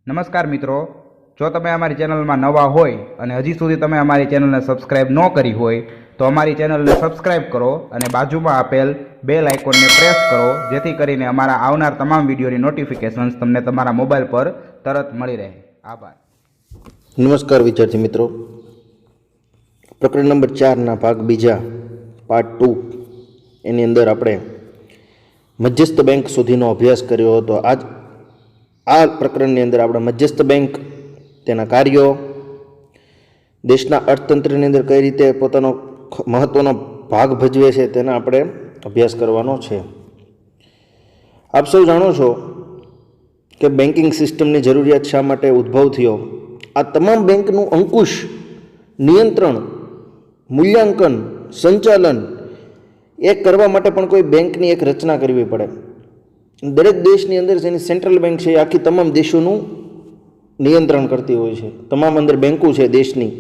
નમસ્કાર મિત્રો, જો તમે અમારી ચેનલમાં નવા હોય અને હજી સુધી તમે અમારી ચેનલને સબસ્ક્રાઇબ ન કરી હોય તો અમારી ચેનલને સબસ્ક્રાઇબ કરો અને બાજુમાં આપેલ બેલ આઇકોનને પ્રેસ કરો, જેથી કરીને અમારા આવનાર તમામ વિડીયોની નોટિફિકેશન્સ તમને તમારા મોબાઈલ પર તરત મળી રહે. આભાર. નમસ્કાર વિદ્યાર્થી મિત્રો, પ્રકરણ નંબર 4ના ભાગ બીજા પાર્ટ 2 એની અંદર આપણે મધ્યસ્થ બેંક સુધીનો અભ્યાસ કર્યો હતો. આ પ્રકરણની અંદર આપણે મધ્યસ્થ બેંક, તેના કાર્યો, દેશના અર્થતંત્રની અંદર કઈ રીતે પોતાનો મહત્વનો ભાગ ભજવે છે તેના આપણે અભ્યાસ કરવાનો છે. આપ સૌ જાણો છો કે બેન્કિંગ સિસ્ટમની જરૂરિયાત શા માટે ઉદ્ભવ થયો. આ તમામ બેંકનું અંકુશ, નિયંત્રણ, મૂલ્યાંકન, સંચાલન એ કરવા માટે પણ કોઈ બેંકની એક રચના કરવી પડે. દરેક દેશની અંદર જેની સેન્ટ્રલ બેંક છે એ આખી તમામ દેશોનું નિયંત્રણ કરતી હોય છે. તમામ અંદર બેંકો છે દેશની,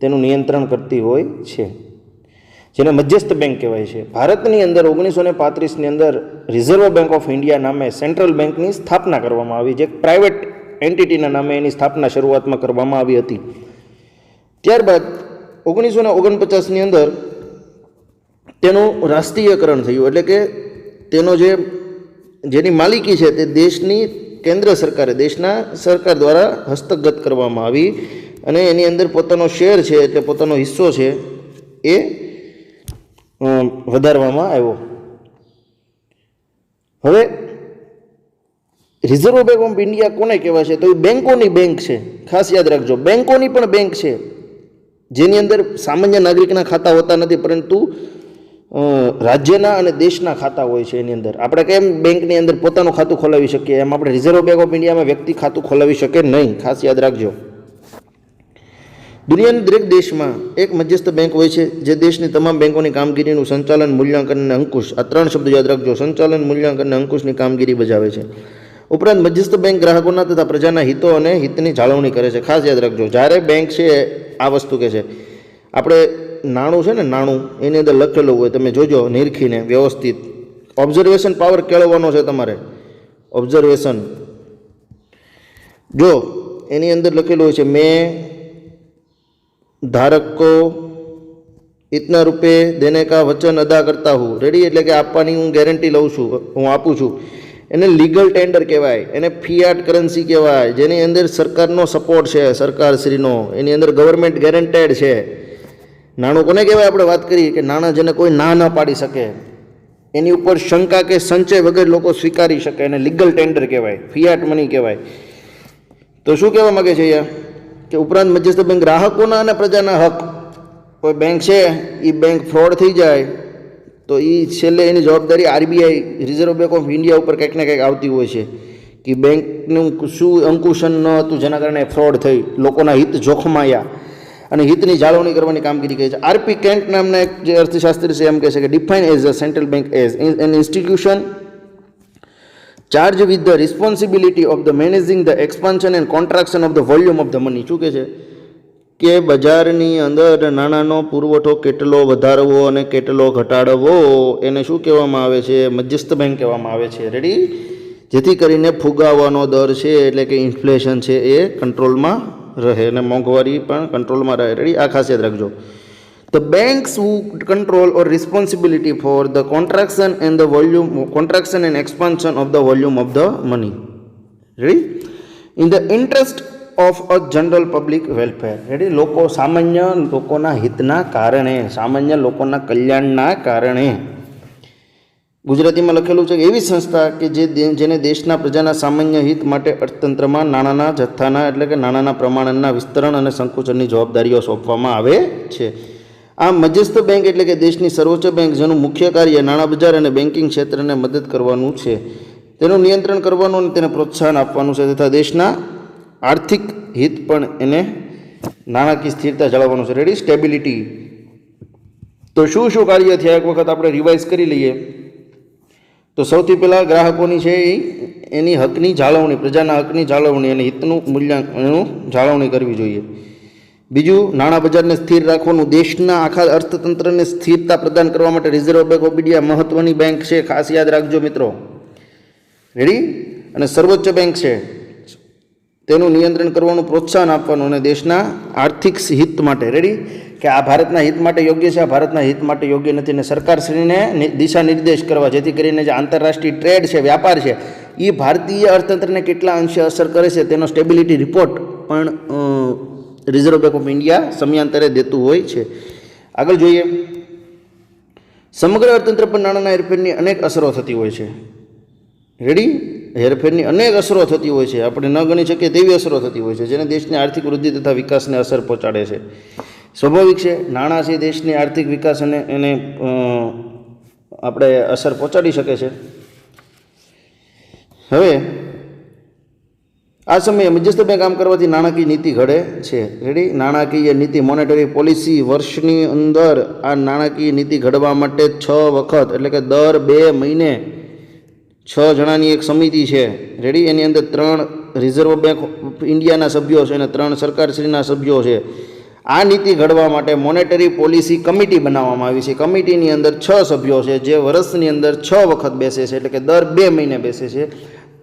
તેનું નિયંત્રણ કરતી હોય છે, જેને મધ્યસ્થ બેંક કહેવાય છે. ભારતની અંદર 1935ની અંદર રિઝર્વ બેંક ઓફ ઇન્ડિયા નામે સેન્ટ્રલ બેંકની સ્થાપના કરવામાં આવી, જે પ્રાઇવેટ એન્ટિટીના નામે એની સ્થાપના શરૂઆતમાં કરવામાં આવી હતી. ત્યારબાદ 1949ની અંદર તેનું રાષ્ટ્રીયકરણ થયું, એટલે કે તેનો જેની માલિકી છે તે દેશની કેન્દ્ર સરકારે, દેશના સરકાર દ્વારા હસ્તગત કરવામાં આવી અને એની અંદર પોતાનો શેર છે, એટલે પોતાનો હિસ્સો છે એ વધારવામાં આવ્યો. હવે રિઝર્વ બેંક ઓફ ઇન્ડિયા કોને કહેવાય છે? તો એ બેંકોની બેંક છે. ખાસ યાદ રાખજો, બેંકોની પણ બેંક છે, જેની અંદર સામાન્ય નાગરિકના ખાતા હોતા નથી, પરંતુ રાજ્યના અને દેશના ખાતા હોય છે. એની અંદર આપણે કેમ બેંકની અંદર પોતાનું ખાતું ખોલાવી શકીએ, એમ આપણે રિઝર્વ બેંક ઓફ ઇન્ડિયામાં વ્યક્તિ ખાતું ખોલાવી શકે નહીં. ખાસ યાદ રાખજો. દુનિયાના દરેક દેશમાં એક મધ્યસ્થ બેંક હોય છે, જે દેશની તમામ બેંકોની કામગીરીનું સંચાલન, મૂલ્યાંકન અને અંકુશ, આ 3 શબ્દો યાદ રાખજો, સંચાલન, મૂલ્યાંકન અને અંકુશની કામગીરી બજાવે છે. ઉપરાંત મધ્યસ્થ બેંક ગ્રાહકોના તથા પ્રજાના હિતો અને હિતની જાળવણી કરે છે. ખાસ યાદ રાખજો, જ્યારે બેંક છે આ વસ્તુ કહે છે, આપણે નાણું છે ને, નાણું એની અંદર લખેલું હોય, તમે જોજો નિરખીને વ્યવસ્થિત. ઓબ્ઝર્વેશન પાવર કેળવવાનો છે તમારે. ઓબ્ઝર્વેશન જો એની અંદર લખેલું હોય છે, મેં धारक को इतना रुपये देने का वचन अदा करता हूँ. रेडी, એટલે કે આપવાની હું ગેરંટી લઉં છું, હું આપું છું. એને લીગલ ટેન્ડર કહેવાય, એને ફિયાટ કરન્સી કહેવાય, જેની અંદર સરકારનો સપોર્ટ છે, સરકારશ્રીનો. એની અંદર ગવર્મેન્ટ ગેરંટેડ છે. નાણું કોને કહેવાય? આપણે વાત કરી કે નાણાં જેને કોઈ ના ન પાડી શકે, એની ઉપર શંકા કે સંચય વગર લોકો સ્વીકારી શકે, એને લીગલ ટેન્ડર કહેવાય, ફિયાટ મની કહેવાય. તો શું કહેવા માગે છે અહીંયા કે ઉપરાંત મધ્યસ્થ બેંક ગ્રાહકોના અને પ્રજાના હક, કોઈ બેંક છે એ બેંક ફ્રોડ થઈ જાય તો એ છેલ્લે એની જવાબદારી RBI, reserve bank of India ઉપર કંઈક ને કંઈક આવતી હોય છે કે બેંકનું શું અંકુશન ન હતું, જેના કારણે ફ્રોડ થઈ, લોકોના હિત જોખમાયા, અને હિતની જાળવણી કરવાની કામગીરી કહે છે. આરપી કેન્ટ નામના એક જે અર્થશાસ્ત્રી છે એમ કહે છે કે define as a central bank as an institution charged with the responsibility of the managing the expansion and contraction of the volume of the money. શું કહે છે કે બજારની અંદર નાણાંનો પુરવઠો કેટલો વધારવો અને કેટલો ઘટાડવો, એને શું કહેવામાં આવે છે? મધ્યસ્થ બેંક કહેવામાં આવે છે. રેડી, જેથી કરીને ફુગાવાનો દર છે, એટલે કે ઇન્ફ્લેશન છે, એ કંટ્રોલમાં રહે અને મોંઘવારી પણ કંટ્રોલમાં રહે. રેડી, આ ખાસ યાદ રાખજો. The banks who control or responsibility for the contraction and expansion of the volume of the money. Ready? In the interest of a general public welfare. Ready? સામાન્ય લોકોના હિતના કારણે, સામાન્ય લોકોના કલ્યાણના કારણે. ગુજરાતીમાં લખેલું છે કે એવી સંસ્થા કે જેને દેશના પ્રજાના સામાન્ય હિત માટે અર્થતંત્રમાં નાણાંના જથ્થાના, એટલે કે નાણાંના પ્રમાણના વિસ્તરણ અને સંકુચનની જવાબદારીઓ સોંપવામાં આવે છે. આમ મધ્યસ્થ બેંક એટલે કે દેશની સર્વોચ્ચ બેંક, જેનું મુખ્ય કાર્ય નાણાં બજાર અને બેન્કિંગ ક્ષેત્રને મદદ કરવાનું છે, તેનું નિયંત્રણ કરવાનું અને તેને પ્રોત્સાહન આપવાનું છે, તથા દેશના આર્થિક હિત પણ એને નાણાકીય સ્થિરતા જાળવવાનું છે. Ready, stability. તો શું શું કાર્ય થયા એક વખત આપણે રિવાઇઝ કરી લઈએ. તો સૌથી પહેલાં ગ્રાહકોની છે એની હકની જાળવણી, પ્રજાના હકની જાળવણી અને હિતનું મૂલ્યાંકન જાળવણી કરવી જોઈએ. બીજું, નાણાં બજારને સ્થિર રાખવાનું, દેશના આખા અર્થતંત્રને સ્થિરતા પ્રદાન કરવા માટે રિઝર્વ બેંક ઓફ ઇન્ડિયા મહત્વની બેંક છે. ખાસ યાદ રાખજો મિત્રો. રેડી, અને સર્વોચ્ચ બેંક છે. તેનું નિયંત્રણ કરવાનું પ્રોત્સાહન આપવાનું અને દેશના આર્થિક હિત માટે રેડી કે આ ભારતના હિત માટે યોગ્ય છે, આ ભારતના હિત માટે યોગ્ય નથી, અને સરકારશ્રીને દિશા નિર્દેશ કરવા જેથી કરીને જે આંતરરાષ્ટ્રીય ટ્રેડ છે, વ્યાપાર છે, એ ભારતીય અર્થતંત્રને કેટલા અંશે અસર કરે છે તેનો સ્ટેબિલિટી રિપોર્ટ પણ રિઝર્વ બેંક ઓફ ઇન્ડિયા સમયાંતરે દેતું હોય છે. આગળ જોઈએ, સમગ્ર અર્થતંત્ર પર નાણાંના હેરફેરની અનેક અસરો થતી હોય છે. રેડી, હેરફેરની અનેક અસરો થતી હોય છે, આપણે ન ગણી શકીએ તેવી અસરો થતી હોય છે જેને દેશની આર્થિક વૃદ્ધિ તથા વિકાસને અસર પહોંચાડે છે. સ્વાભાવિક છે, નાણાં છે દેશની આર્થિક વિકાસ અને એને આપણે અસર પહોંચાડી શકે છે. હવે આ સમયે મધ્યસ્થ બેંક કામ કરવાથી નાણાકીય નીતિ ઘડે છે. રેડી, નાણાકીય નીતિ મોનેટરી પોલિસી વર્ષની અંદર આ નાણાકીય નીતિ ઘડવા માટે 6 વખત એટલે કે દર 2 મહિને 6 જણાની એક સમિતિ છે. રેડી, એની અંદર 3 રિઝર્વ બેંક ઓફ ઇન્ડિયાના સભ્યો છે અને 3 સરકારશ્રીના સભ્યો છે. આ નીતિ ઘડવા માટે મોનેટરી પોલિસી કમિટી બનાવવામાં આવી છે. કમિટીની અંદર 6 સભ્યો છે જે વર્ષની અંદર 6 વખત બેસે છે, એટલે કે દર 2 મહિને બેસે છે.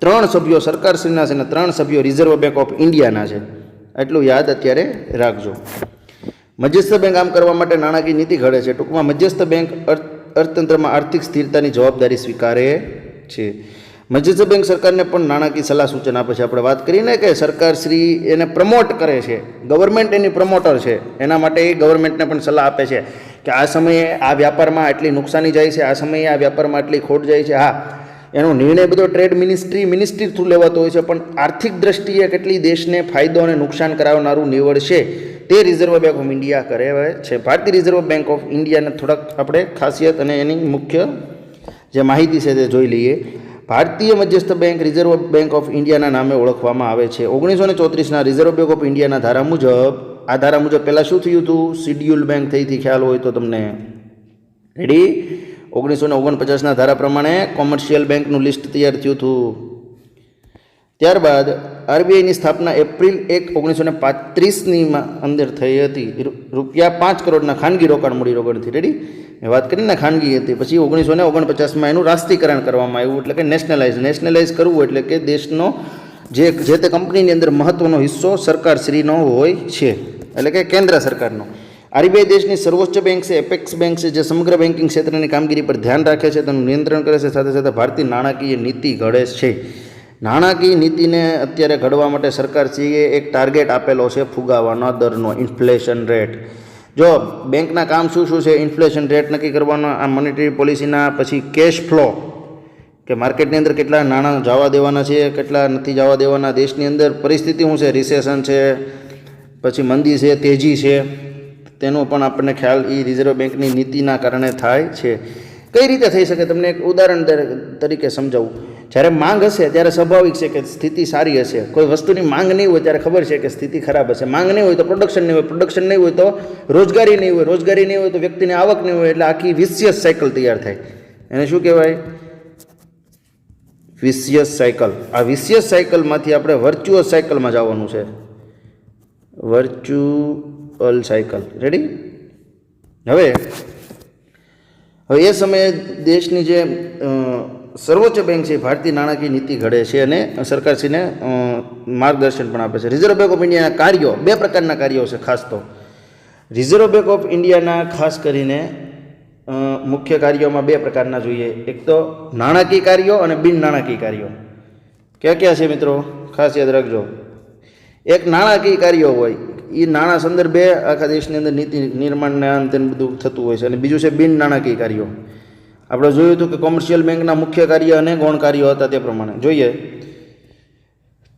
3 સભ્યો સરકારશ્રીના છે અને 3 સભ્યો રિઝર્વ બેંક ઓફ ઇન્ડિયાના છે. એટલું યાદ અત્યારે રાખજો. મધ્યસ્થ બેંક કામ કરવા માટે નાણાકીય નીતિ ઘડે છે. ટૂંકમાં મધ્યસ્થ બેંક અર્થતંત્રમાં આર્થિક સ્થિરતાની જવાબદારી સ્વીકારે છે. મધ્યસ્થ બેંક સરકારને પણ નાણાકીય સલાહ સૂચન આપે છે. આપણે વાત કરીને કે સરકારશ્રી એને પ્રમોટ કરે છે, ગવર્મેન્ટ એની પ્રમોટર છે, એના માટે એ ગવર્મેન્ટને પણ સલાહ આપે છે કે આ સમયે આ વ્યાપારમાં આટલી નુકસાની જાય છે, આ સમયે આ વ્યાપારમાં આટલી ખોટ જાય છે. હા, એનો નિર્ણય બધો ટ્રેડ મિનિસ્ટ્રી થ્રુ લેવાતો હોય છે, પણ આર્થિક દ્રષ્ટિએ કેટલી દેશને ફાયદો અને નુકસાન કરાવનારું નીવડશે તે રિઝર્વ બેંક ઓફ ઇન્ડિયા કરે છે. ભારતીય રિઝર્વ બેંક ઓફ ઇન્ડિયાને થોડાક આપણે ખાસિયત અને એની મુખ્ય જે માહિતી છે તે જોઈ લઈએ. ભારતીય મધ્યસ્થ બેંક રિઝર્વ બેંક ઓફ ઇન્ડિયાના નામે ઓળખવામાં આવે છે. 1934ના રિઝર્વ બેંક ઓફ ઇન્ડિયાના ધારા મુજબ, આ ધારા મુજબ પહેલાં શું થયું હતું? શિડ્યુલ બેંક થઈ હતી, ખ્યાલ હોય તો તમને. રેડી, 1949ના ધારા પ્રમાણે કોમર્શિયલ બેંકનું લિસ્ટ તૈયાર થયું હતું. ત્યારબાદ આરબીઆઈની સ્થાપના એપ્રિલ 1, 1935ની અંદર થઈ હતી. ₹5 કરોડના ખાનગી રોકાણ મૂડી રોકાણથી. રેડી, મેં વાત કરીને ખાનગી હતી. પછી 1949માં એનું રાષ્ટ્રીયકરણ કરવામાં આવ્યું, એટલે કે નેશનલાઇઝ કરવું, એટલે કે દેશનો જે તે કંપનીની અંદર મહત્વનો હિસ્સો સરકારશ્રીનો હોય છે, એટલે કે કેન્દ્ર સરકારનો. આરબીઆઈ દેશની સર્વોચ્ચ બેંક છે, એપેક્સ બેંક છે, જે સમગ્ર બેન્કિંગ ક્ષેત્રની કામગીરી પર ધ્યાન રાખે છે, તેનું નિયંત્રણ કરે છે, સાથે સાથે ભારતીય નાણાકીય નીતિ ઘડે છે. નાણાકીય નીતિને અત્યારે ઘડવા માટે સરકારશ્રીએ એક ટાર્ગેટ આપેલો છે ફુગાવાના દરનો, ઇન્ફ્લેશન રેટ. જો બેંકના કામ શું છે? ઇન્ફ્લેશન રેટ નક્કી કરવાનો, આ મોનેટરી પોલિસીના, પછી કેશ ફ્લો કે માર્કેટની અંદર કેટલા નાણાં જવા દેવાના છે, કેટલા નથી જવા દેવાના, દેશની અંદર પરિસ્થિતિ શું છે, રિસેશન છે, પછી મંદી છે, તેજી છે, તેનો પણ આપણને ખ્યાલ એ રિઝર્વ બેંકની નીતિના કારણે થાય છે. કઈ રીતે થઈ શકે? તમને એક ઉદાહરણ તરીકે સમજાવું. જ્યારે માંગ હશે ત્યારે સ્વાભાવિક છે કે સ્થિતિ સારી હશે. કોઈ વસ્તુની માંગ નહીં હોય ત્યારે ખબર છે કે સ્થિતિ ખરાબ હશે. માંગ નહીં હોય તો પ્રોડક્શન નહીં હોય, પ્રોડક્શન નહીં હોય તો રોજગારી નહીં હોય, રોજગારી નહીં હોય તો વ્યક્તિની આવક નહીં હોય, એટલે આખી વિશિયસ સાયકલ તૈયાર થાય. એને શું કહેવાય? વિશિયસ સાયકલ. આ વિશિયસ સાયકલમાંથી આપણે વર્ચ્યુઅલ સાયકલમાં જવાનું છે. Virtual cycle. રેડી? હવે એ સમયે દેશની જે સર્વોચ્ચ બેંક છે, ભારતીય નાણાકીય નીતિ ઘડે છે અને સરકારશ્રીને માર્ગદર્શન પણ આપે છે. રિઝર્વ બેંક ઓફ ઇન્ડિયાના કાર્યો, 2 પ્રકારના કાર્યો છે ખાસ તો. રિઝર્વ બેંક ઓફ ઇન્ડિયાના ખાસ કરીને મુખ્ય કાર્યોમાં 2 પ્રકારના જોઈએ. એક તો નાણાકીય કાર્યો અને બિન નાણાકીય કાર્યો. ક્યાં ક્યાં છે મિત્રો? ખાસ યાદ રાખજો. એક નાણાકીય કાર્યો હોય, એ નાણાં સંદર્ભે આખા દેશની અંદર નીતિ નિર્માણને અંતે બધું થતું હોય છે, અને બીજું છે બિન નાણાકીય કાર્યો. આપણે જોયું હતું કે કોમર્શિયલ બેંકના મુખ્ય કાર્ય અને ગૌણ કાર્યો હતા, તે પ્રમાણે જોઈએ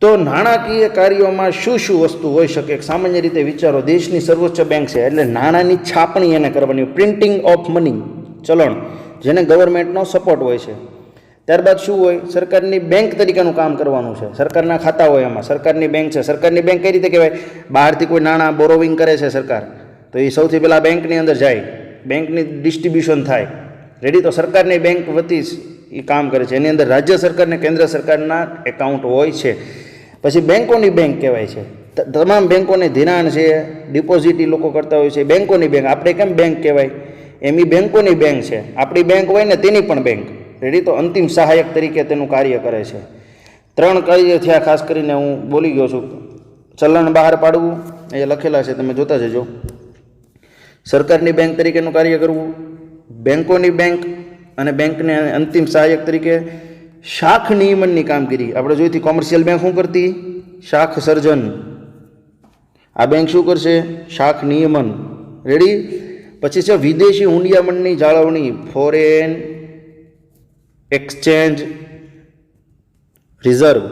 તો નાણાકીય કાર્યોમાં શું વસ્તુ હોઈ શકે? સામાન્ય રીતે વિચારો, દેશની સર્વોચ્ચ બેંક છે એટલે નાણાંની છાપણી એને કરવાની, પ્રિન્ટિંગ ઓફ મની, ચલણ, જેને ગવર્મેન્ટનો સપોર્ટ હોય છે. ત્યારબાદ શું હોય? સરકારની બેંક તરીકેનું કામ કરવાનું છે. સરકારના ખાતા હોય, એમાં સરકારની બેંક છે. સરકારની બેંક કઈ રીતે કહેવાય? બહારથી કોઈ નાણાં બોરોવિંગ કરે છે સરકાર, તો એ સૌથી પહેલાં બેંકની અંદર જાય, બેંકની ડિસ્ટ્રીબ્યુશન થાય. રેડી? તો સરકારની બેંક વતી એ કામ કરે છે. એની અંદર રાજ્ય સરકાર અને કેન્દ્ર સરકારના એકાઉન્ટ હોય છે. પછી બેંકોની બેંક કહેવાય છે. તમામ બેંકોને ધિરાણ છે, ડિપોઝિટ એ લોકો કરતા હોય છે. બેંકોની બેંક, આપણે કેમ બેંક કહેવાય? એમ એ બેંકોની બેંક છે. આપણી બેંક હોય ને તેની પણ બેંક. રેડી? તો અંતિમ સહાયક તરીકે તેનું કાર્ય કરે છે. 3 કાર્ય થયા, ખાસ કરીને હું બોલી ગયો છું. ચલણ બહાર પાડવું, એ લખેલા છે, તમે જોતા જજો. સરકારની બેંક તરીકેનું કાર્ય કરવું, બેંકોની બેંક અને બેંકને અંતિમ સહાયક તરીકે શાખ નિયમનની કામગીરી. આપણે જોઈતી કોમર્શિયલ બેંક શું કરતી? શાખ સર્જન. આ બેંક શું કરશે? શાખ નિયમન. રેડી. પછી છે વિદેશી હુંડિયામણની જાળવણી, ફોરેન એક્સચેન્જ રિઝર્વ.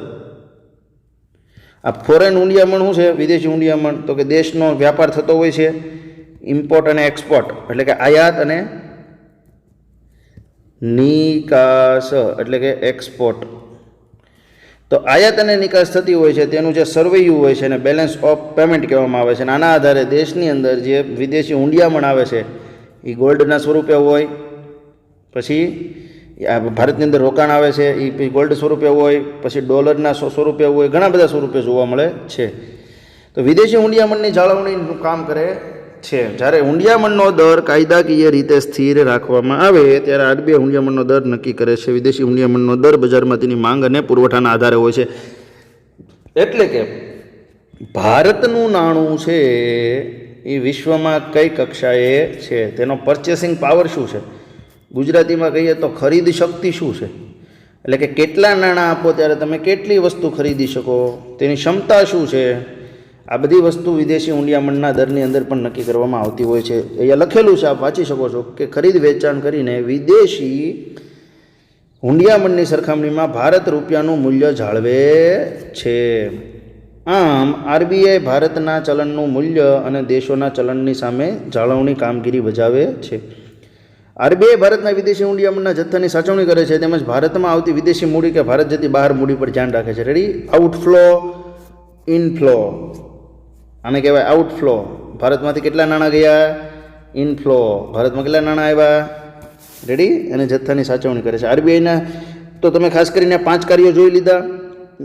આ ફોરેન હુંડિયામણ શું છે? વિદેશી હુંડિયામણ. તો કે દેશનો વ્યાપાર થતો હોય છે, ઇમ્પોર્ટ અને એક્સપોર્ટ, એટલે કે આયાત અને નિકાસ, એટલે કે એક્સપોર્ટ. તો આયાત અને નિકાસ થતી હોય છે, તેનું જે સર્વેયું હોય છે એને બેલેન્સ ઓફ પેમેન્ટ કહેવામાં આવે છે. અને આના આધારે દેશની અંદર જે વિદેશી હુંડિયામણ આવે છે એ ગોલ્ડના સ્વરૂપે હોય, પછી ભારતની અંદર રોકાણ આવે છે એ ગોલ્ડ સ્વરૂપે હોય, પછી ડોલરના સ્વરૂપે હોય, ઘણા બધા સ્વરૂપે જોવા મળે છે. તો વિદેશી હુંડિયામણની જાળવણીનું કામ કરે છે. જ્યારે હુંડિયામણનો દર કાયદાકીય રીતે સ્થિર રાખવામાં આવે ત્યારે આરબીઆઈ હુંડિયામણનો દર નક્કી કરે છે. વિદેશી હુંડિયામણનો દર બજારમાં તેની માંગ અને પુરવઠાના આધારે હોય છે. એટલે કે ભારતનું નાણું છે એ વિશ્વમાં કઈ કક્ષાએ છે, તેનો પરચેસિંગ પાવર શું છે, ગુજરાતીમાં કહીએ તો ખરીદ શક્તિ શું છે, એટલે કે કેટલા નાણાં આપો ત્યારે તમે કેટલી વસ્તુ ખરીદી શકો, તેની ક્ષમતા શું છે. આ બધી વસ્તુ વિદેશી હુંડિયામણના દરની અંદર પણ નક્કી કરવામાં આવતી હોય છે. અહીંયા લખેલું છે, આપ વાંચી શકો છો કે ખરીદ વેચાણ કરીને વિદેશી હુંડિયામણની સરખામણીમાં ભારત રૂપિયાનું મૂલ્ય જાળવે છે. આમ આરબીઆઈ ભારતના ચલણનું મૂલ્ય અને દેશોના ચલણની સામે જાળવણી કામગીરી બજાવે છે. આરબીઆઈ ભારતના વિદેશી હુંડિયામણના જથ્થાની સાચવણી કરે છે, તેમજ ભારતમાં આવતી વિદેશી મૂડી કે ભારત જતી બહાર મૂડી પર ધ્યાન રાખે છે. રેડી. આઉટફ્લો, ઇનફ્લો, આને કહેવાય આઉટફ્લો. ભારતમાંથી કેટલા નાણાં ગયા? ઇનફ્લો. ભારતમાં કેટલા નાણાં આવ્યા? રેડી. અને જથ્થાની સાચવણી કરે છે આરબીઆઈના. તો તમે ખાસ કરીને 5 કાર્યો જોઈ લીધા.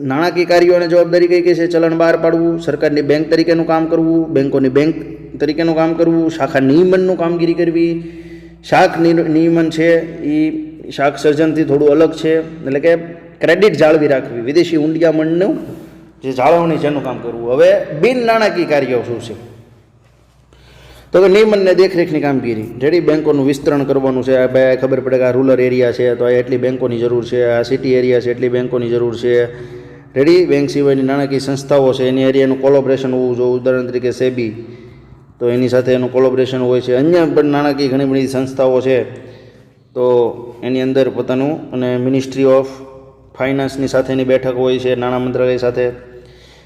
નાણાકીય કાર્યો અને જવાબદારી કઈ કઈ છે? ચલણ બહાર પાડવું, સરકારની બેંક તરીકેનું કામ કરવું, બેંકોની બેંક તરીકેનું કામ કરવું, શાખા નિયમનનું કામગીરી કરવી. શાખ નિયમન છે એ શાખ સર્જનથી થોડું અલગ છે, એટલે કે ક્રેડિટ જાળવી રાખવી. વિદેશી હુંડિયામણનું જે જાળવણી છે એનું કામ કરવું. હવે બિન નાણાકીય કાર્યો શું છે? તો કે નિયમનને દેખરેખની કામગીરી. રેડી. બેંકોનું વિસ્તરણ કરવાનું છે. આ ભાઈ ખબર પડે કે આ રૂરલ એરિયા છે તો આ એટલી બેંકોની જરૂર છે, આ સિટી એરિયા છે એટલી બેંકોની જરૂર છે. રેડી. બેંક સિવાયની નાણાકીય સંસ્થાઓ છે એની એરિયાનું કોલોબરેશન હોવું જોઈએ. ઉદાહરણ તરીકે સેબી, તો એની સાથે એનું કોલોબરેશન હોય છે. અન્ય પણ નાણાકીય ઘણી બધી સંસ્થાઓ છે તો એની અંદર પોતાનું, અને મિનિસ્ટ્રી ઓફ ફાઇનાન્સની સાથેની બેઠક હોય છે, નાણાં મંત્રાલય સાથે.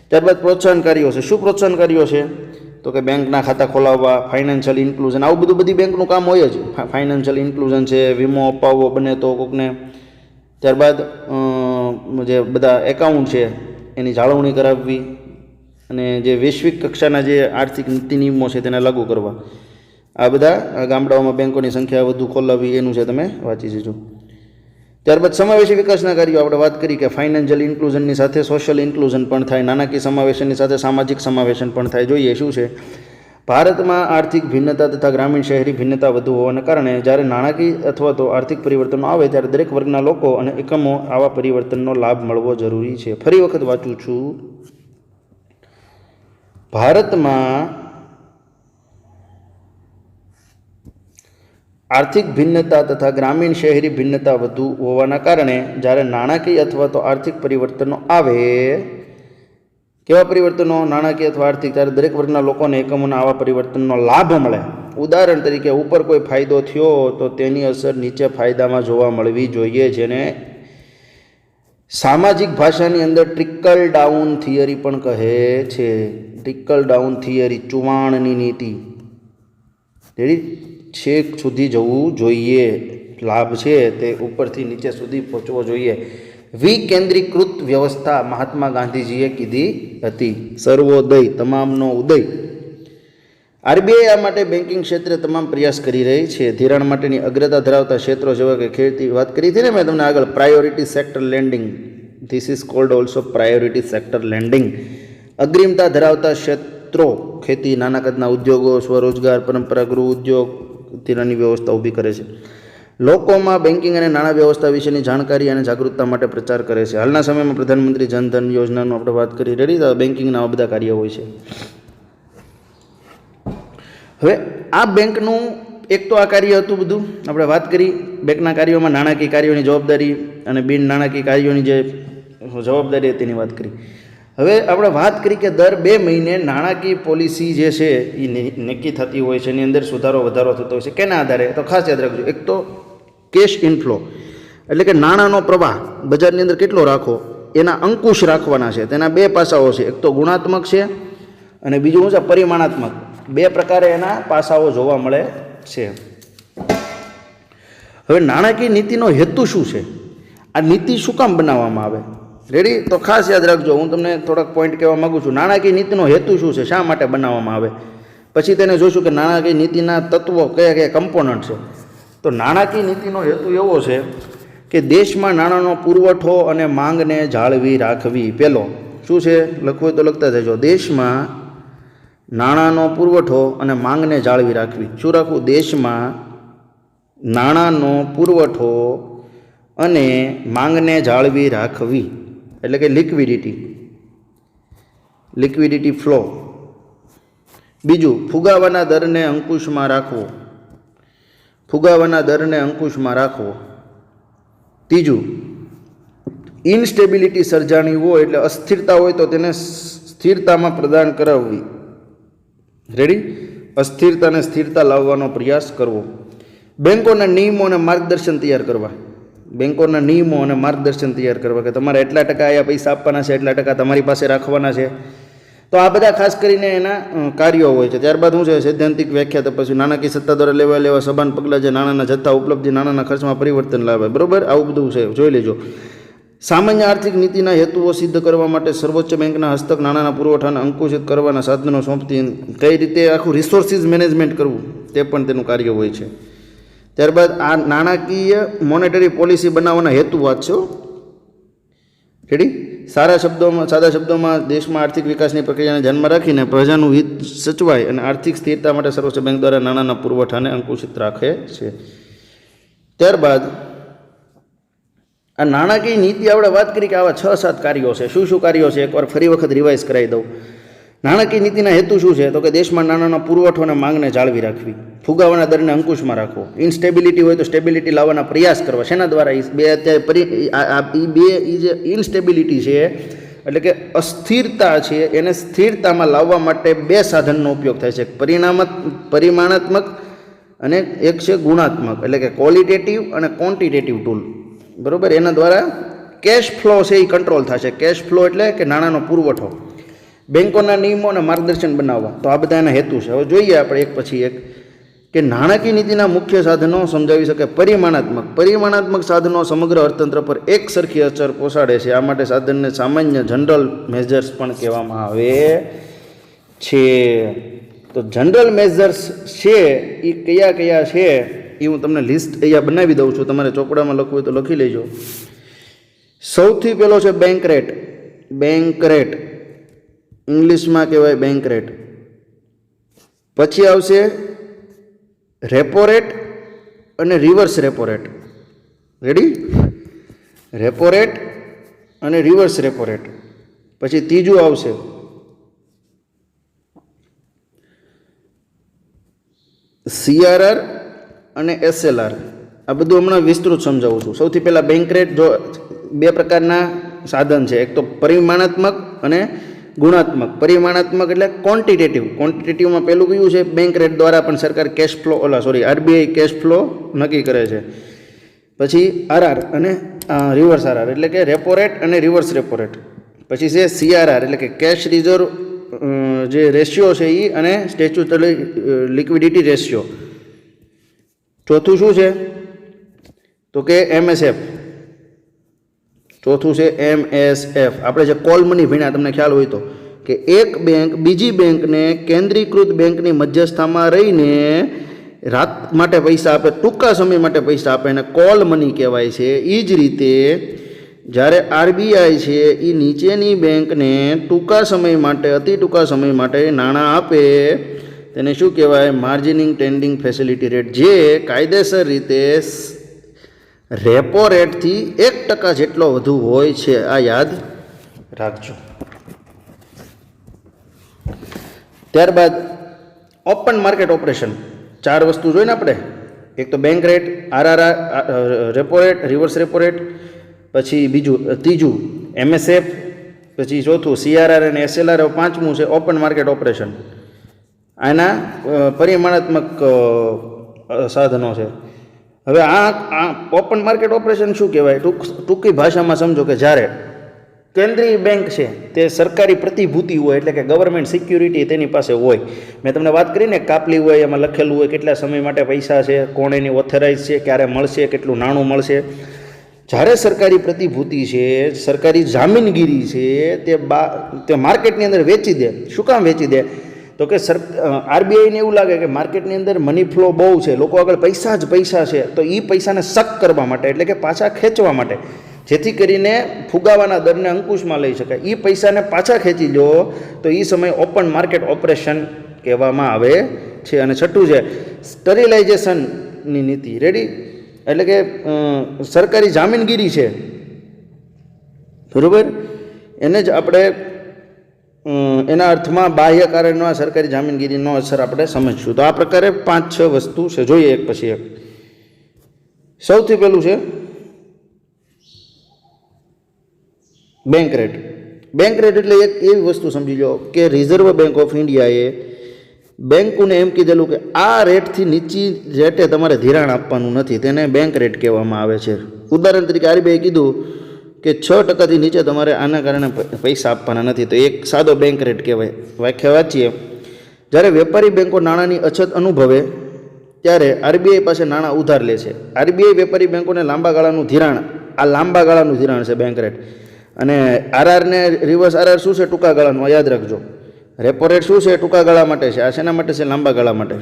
ત્યારબાદ પ્રોત્સાહન કાર્યો છે. શું પ્રોત્સાહન કાર્યો છે? તો કે બેંકના ખાતા ખોલાવવા, ફાઇનાન્શિયલ ઇન્ક્લુઝન, આવું બધું બધી બેંકનું કામ હોય જ. ફાઇનાન્શિયલ ઇન્ક્લુઝન છે, વીમો અપાવવો બને તો કોકને. ત્યારબાદ જે બધા એકાઉન્ટ છે એની જાળવણી કરાવવી, અને જે વૈશ્વિક કક્ષાના જે આર્થિક નીતિ નિયમો છે તેને લાગુ કરવા. આ બધા ગામડાઓમાં બેંકોની સંખ્યા વધુ ખોલાવવી, એનું છે, તમે વાંચી જજો. ત્યારબાદ સમાવેશી વિકાસના કાર્યો. આપણે વાત કરી કે ફાઇનાન્શિયલ ઇન્ક્લુઝનની સાથે સોશિયલ ઇન્ક્લુઝન પણ થાય, નાણાકીય સમાવેશનની સાથે સામાજિક સમાવેશન પણ થાય. જોઈએ શું છે. ભારતમાં આર્થિક ભિન્નતા તથા ગ્રામીણ શહેરી ભિન્નતા વધુ હોવાના કારણે જ્યારે નાણાકીય અથવા તો આર્થિક પરિવર્તનો આવે ત્યારે દરેક વર્ગના લોકો અને એકમો આવા પરિવર્તનનો લાભ મળવો જરૂરી છે. ફરી વખત વાંચું છું. ભારતમાં આર્થિક ભિન્નતા તથા ગ્રામીણ શહેરી ભિન્નતા વધુ હોવાના કારણે જ્યારે નાણાકીય અથવા તો આર્થિક પરિવર્તનો આવે, કેવા પરિવર્તનો? નાણાકીય અથવા આર્થિક, ત્યારે દરેક વર્ગના લોકોને એકમોના આવા પરિવર્તનનો લાભ મળે. ઉદાહરણ તરીકે ઉપર કોઈ ફાયદો થયો તો તેની અસર નીચે ફાયદામાં જોવા મળવી જોઈએ, જેને સામાજિક ભાષાની અંદર ટ્રિકલ ડાઉન થિયરી પણ કહે છે. ટ્રિકલ ડાઉન થિયરી, ચુવાણની નીતિ. છેક સુધી જવું જોઈએ. લાભ છે તે ઉપરથી નીચે સુધી પહોંચવો જોઈએ. વિકેન્દ્રીકૃત વ્યવસ્થા મહાત્મા ગાંધીજીએ કીધી હતી. સર્વોદય, તમામનો ઉદય. આરબીઆઈ આ માટે બેન્કિંગ ક્ષેત્રે તમામ પ્રયાસ કરી રહી છે. ધિરાણ માટેની અગ્રતા ધરાવતા ક્ષેત્રો જેવા કે ખેતી, વાત કરી હતી ને મેં તમને આગળ, priority sector lending. This is called also priority sector lending. અગ્રિમતા ધરાવતા ક્ષેત્રો ખેતી, નાના કદના ઉદ્યોગો, સ્વરોજગાર, પરંપરા, ગૃહ ઉદ્યોગ, ધિરાણની વ્યવસ્થા ઊભી કરે છે. લોકોમાં બેન્કિંગ અને નાણાં વ્યવસ્થા વિશેની જાણકારી અને જાગૃતતા માટે પ્રચાર કરે છે. હાલના સમયમાં પ્રધાનમંત્રી જનધન યોજનાનું આપણે વાત કરી. રેડી? તો બેન્કિંગના આવા બધા કાર્યો હોય છે. હવે આ બેંકનું એક તો આ કાર્ય હતું બધું આપણે વાત કરી. બેંકના કાર્યોમાં નાણાકીય કાર્યોની જવાબદારી અને બિન નાણાકીય કાર્યોની જે જવાબદારી હતી તેની વાત કરી. હવે આપણે વાત કરી કે દર 2 મહિને નાણાકીય પોલિસી જે છે એ નક્કી થતી હોય છે. એની અંદર સુધારો વધારો થતો હોય છે. કેના આધારે? તો ખાસ યાદ રાખજો, એક તો કેશ ઇનફ્લો એટલે કે નાણાંનો પ્રવાહ બજારની અંદર કેટલો રાખવો એના અંકુશ રાખવાના છે. તેના 2 પાસાઓ છે. એક તો ગુણાત્મક છે અને બીજું શું છે? પરિમાણાત્મક. 2 પ્રકારે એના પાસાઓ જોવા મળે છે. હવે નાણાકીય નીતિનો હેતુ શું છે? આ નીતિ શું કામ બનાવવામાં આવે? રેડી? તો ખાસ યાદ રાખજો, હું તમને થોડાક પોઈન્ટ કહેવા માગું છું. નાણાકીય નીતિનો હેતુ શું છે? શા માટે બનાવવામાં આવે? પછી તેને જોઈશું કે નાણાકીય નીતિના તત્વો કયા કયા કમ્પોનન્ટ છે. તો નાણાકીય નીતિનો હેતુ એવો છે કે દેશમાં નાણાંનો પુરવઠો અને માંગને જાળવી રાખવી. પહેલો શું છે? લખવું હોય તો લખતા જજો. દેશમાં નાણાંનો પુરવઠો અને માંગને જાળવી રાખવી. શું રાખવું? દેશમાં નાણાંનો પુરવઠો અને માંગને જાળવી રાખવી એટલે કે લિક્વિડિટી ફ્લો. બીજું, ફુગાવાના દરને અંકુશમાં રાખવો. ત્રીજું, ઇનસ્ટેબિલિટી સર્જાણી હોય એટલે અસ્થિરતા હોય તો તેને સ્થિરતામાં પ્રદાન કરાવવી. રેડી? અસ્થિરતાને સ્થિરતા લાવવાનો પ્રયાસ કરવો. બેંકોના નિયમો અને માર્ગદર્શન તૈયાર કરવા કે તમારે એટલા ટકા આયા પૈસા આપવાના છે, એટલા ટકા તમારી પાસે રાખવાના છે. તો આ બધા ખાસ કરીને એના કાર્યો હોય છે. ત્યારબાદ શું છે? સૈદ્ધાંતિક વ્યાખ્યા. તો પછી નાણાકીય સત્તા દ્વારા લેવા સભાન પગલાં જે નાણાંના જથ્થા ઉપલબ્ધિ નાણાંના ખર્ચમાં પરિવર્તન લાવે. બરોબર? આવું બધું છે, જોઈ લેજો. સામાન્ય આર્થિક નીતિના હેતુઓ સિદ્ધ કરવા માટે સર્વોચ્ચ બેંકના હસ્તક નાણાંના પુરવઠાને અંકુશિત કરવાના સાધનો સોંપતી. કઈ રીતે આખું રિસોર્સિસ મેનેજમેન્ટ કરવું તે પણ તેનું કાર્ય હોય છે. ત્યારબાદ આ નાણાકીય મોનેટરી પોલિસી બનાવવાના હેતુ વાંચશો. રેડી? સાદા શબ્દોમાં દેશમાં આર્થિક વિકાસની પ્રક્રિયાને ધ્યાનમાં રાખીને પ્રજાનું હિત સચવાય અને આર્થિક સ્થિરતા માટે સર્વોચ્ચ બેંક દ્વારા નાણાંના પુરવઠાને અંકુશિત રાખે છે. ત્યારબાદ આ નાણાકીય નીતિ આપણે વાત કરી કે આવા 6-7 કાર્યો છે. શું કાર્યો છે? એકવાર ફરી વખત રિવાઇઝ કરાવી દઉં. નાણાકીય નીતિના હેતુ શું છે? તો કે દેશમાં નાણાંનો પુરવઠો અને માંગને જાળવી રાખવી, ફુગાવાના દરને અંકુશમાં રાખવો, ઇનસ્ટેબિલિટી હોય તો સ્ટેબિલિટી લાવવાના પ્રયાસ કરવા. શેના દ્વારા? જે ઇનસ્ટેબિલિટી છે એટલે કે અસ્થિરતા છે એને સ્થિરતામાં લાવવા માટે 2 સાધનનો ઉપયોગ થાય છે. પરિમાણાત્મક અને એક છે ગુણાત્મક એટલે કે ક્વોલિટેટિવ અને ક્વોન્ટિટેટિવ ટૂલ. બરાબર? એના દ્વારા કેશ ફ્લો છે એ કંટ્રોલ થશે. કેશ ફ્લો એટલે કે નાણાંનો પુરવઠો. બેંકોના નિયમો અને માર્ગદર્શન બનાવવા. તો આ બધા એના હેતુ છે. હવે જોઈએ આપણે એક પછી એક કે નાણાકીય નીતિના મુખ્ય સાધનો સમજાવી શકે. પરિમાણાત્મક સાધનો સમગ્ર અર્થતંત્ર પર એક સરખી અસર પહોંચાડે છે. આ માટે સાધનને સામાન્ય જનરલ મેજર્સ પણ કહેવામાં આવે છે. તો જનરલ મેજર્સ છે એ કયા કયા છે એ હું તમને લિસ્ટ અહીંયા બનાવી દઉં છું. તમારે ચોપડામાં લખવું હોય તો લખી લેજો. સૌથી પહેલો છે બેંક રેટ. ઇંગ્લિશમાં કહેવાય બેંક રેટ. પછી આવશે રેપો રેટ અને reverse repo rate. Ready? Repo rate અને રિવર્સ રેપો રેટ. પછી ત્રીજું આવશે CRR અને SLR. આ બધું હમણાં વિસ્તૃત સમજાવું છું. સૌથી પહેલાં બેંક રેટ. જો 2 પ્રકારના સાધન છે, એક તો પરિમાણાત્મક અને ગુણાત્મક. પરિમાણાત્મક એટલે ક્વોન્ટિટેટિવમાં પહેલું કયું છે? બેંક રેટ દ્વારા પણ સરકાર RBI કેશ ફ્લો નક્કી કરે છે. પછી RR અને રિવર્સ RR એટલે કે રેપો રેટ અને રિવર્સ રેપો રેટ. પછી છે CRR એટલે કે કેશ રિઝર્વ જે રેશિયો છે એ અને સ્ટેચ્યુટરી લિક્વિડિટી રેશિયો. ચોથું શું છે? તો કે MSF. ચોથું છે MSF. આપણે જે કોલ મની ભણ્યા તમને ખ્યાલ હોય તો કે એક બેંક બીજી બેંકને કેન્દ્રીકૃત બેંકની મધ્યસ્થામાં રહીને રાત માટે પૈસા આપે, ટૂંકા સમય માટે પૈસા આપે એને કોલ મની કહેવાય છે. એ જ રીતે જ્યારે RBI છે એ નીચેની બેંકને ટૂંકા સમય માટે અતિ ટૂંકા સમય માટે નાણાં આપે તેને શું કહેવાય? માર્જિનિંગ ટેન્ડિંગ ફેસિલિટી રેટ. જે કાયદેસર રીતે રેપો રેટથી 1% જેટલો વધુ હોય છે, આ યાદ રાખજો. ત્યારબાદ ઓપન માર્કેટ ઓપરેશન, 4 વસ્તુ જોઈને આપણે. એક તો bank rate, RRR, repo rate, reverse repo rate, પછી ત્રીજું MSF, પછી ચોથું CRR અને SLR, પાંચમું છે ઓપન માર્કેટ ઓપરેશન. આના પરિમાણાત્મક સાધનો છે. હવે આ ઓપન માર્કેટ ઓપરેશન શું કહેવાય? ટૂંકી ભાષામાં સમજો કે જ્યારે કેન્દ્રીય બેંક છે તે સરકારી પ્રતિભૂતિ હોય, એટલે કે ગવર્મેન્ટ સિક્યુરિટી તેની પાસે હોય. મેં તમને વાત કરીને કાપલી હોય, એમાં લખેલું હોય કેટલા સમય માટે પૈસા છે, કોણ એની ઓથોરાઇઝ છે, ક્યારે મળશે, કેટલું નાણું મળશે. જ્યારે સરકારી પ્રતિભૂતિ છે, સરકારી જામીનગીરી છે, તે માર્કેટની અંદર વેચી દે. શું કામ વેચી દે? તો કે RBIને એવું લાગે કે માર્કેટની અંદર મની ફ્લો બહુ છે, લોકો આગળ પૈસા જ પૈસા છે, તો એ પૈસાને સક કરવા માટે, એટલે કે પાછા ખેંચવા માટે, જેથી કરીને ફુગાવાના દરને અંકુશમાં લઈ શકાય, એ પૈસાને પાછા ખેંચી લો, તો એ સમય ઓપન માર્કેટ ઓપરેશન કહેવામાં આવે છે. અને છઠ્ઠું છે સ્ટરીલાઇઝેશનની નીતિ. રેડી? એટલે કે સરકારી જામીનગીરી છે, બરાબર, એને જ આપણે એના અર્થમાં બાહ્ય કારણમાં સરકારી જામીનગીરીનો અસર આપણે સમજશું. તો આ પ્રકારે 5-6 વસ્તુ છે, જોઈએ એક પછી એક. સૌથી પહેલું છે બેંક રેટ. બેંક રેટ એટલે એક એવી વસ્તુ સમજી લો કે રિઝર્વ બેંક ઓફ ઇન્ડિયાએ બેંકોને એમ કીધેલું કે આ રેટથી નીચી રેટે તમારે ધિરાણ આપવાનું નથી, તેને બેંક રેટ કહેવામાં આવે છે. ઉદાહરણ તરીકે RBI કીધું કે 6%થી નીચે તમારે આના કારણે પૈસા આપવાના નથી, તો એક સાદો બેંક રેટ કહેવાય. વ્યાખ્યા વાંચીએ. જ્યારે વેપારી બેંકો નાણાંની અછત અનુભવે ત્યારે RBI પાસે નાણાં ઉધાર લે છે. RBI વેપારી બેંકોને લાંબા ગાળાનું ધિરાણ, આ લાંબા ગાળાનું ધિરાણ છે બેંક રેટ. અને RR ને રિવર્સ RR શું છે? ટૂંકા ગાળાનું, યાદ રાખજો. રેપો રેટ શું છે? ટૂંકા ગાળા માટે છે. આ શેના માટે છે? લાંબા ગાળા માટે.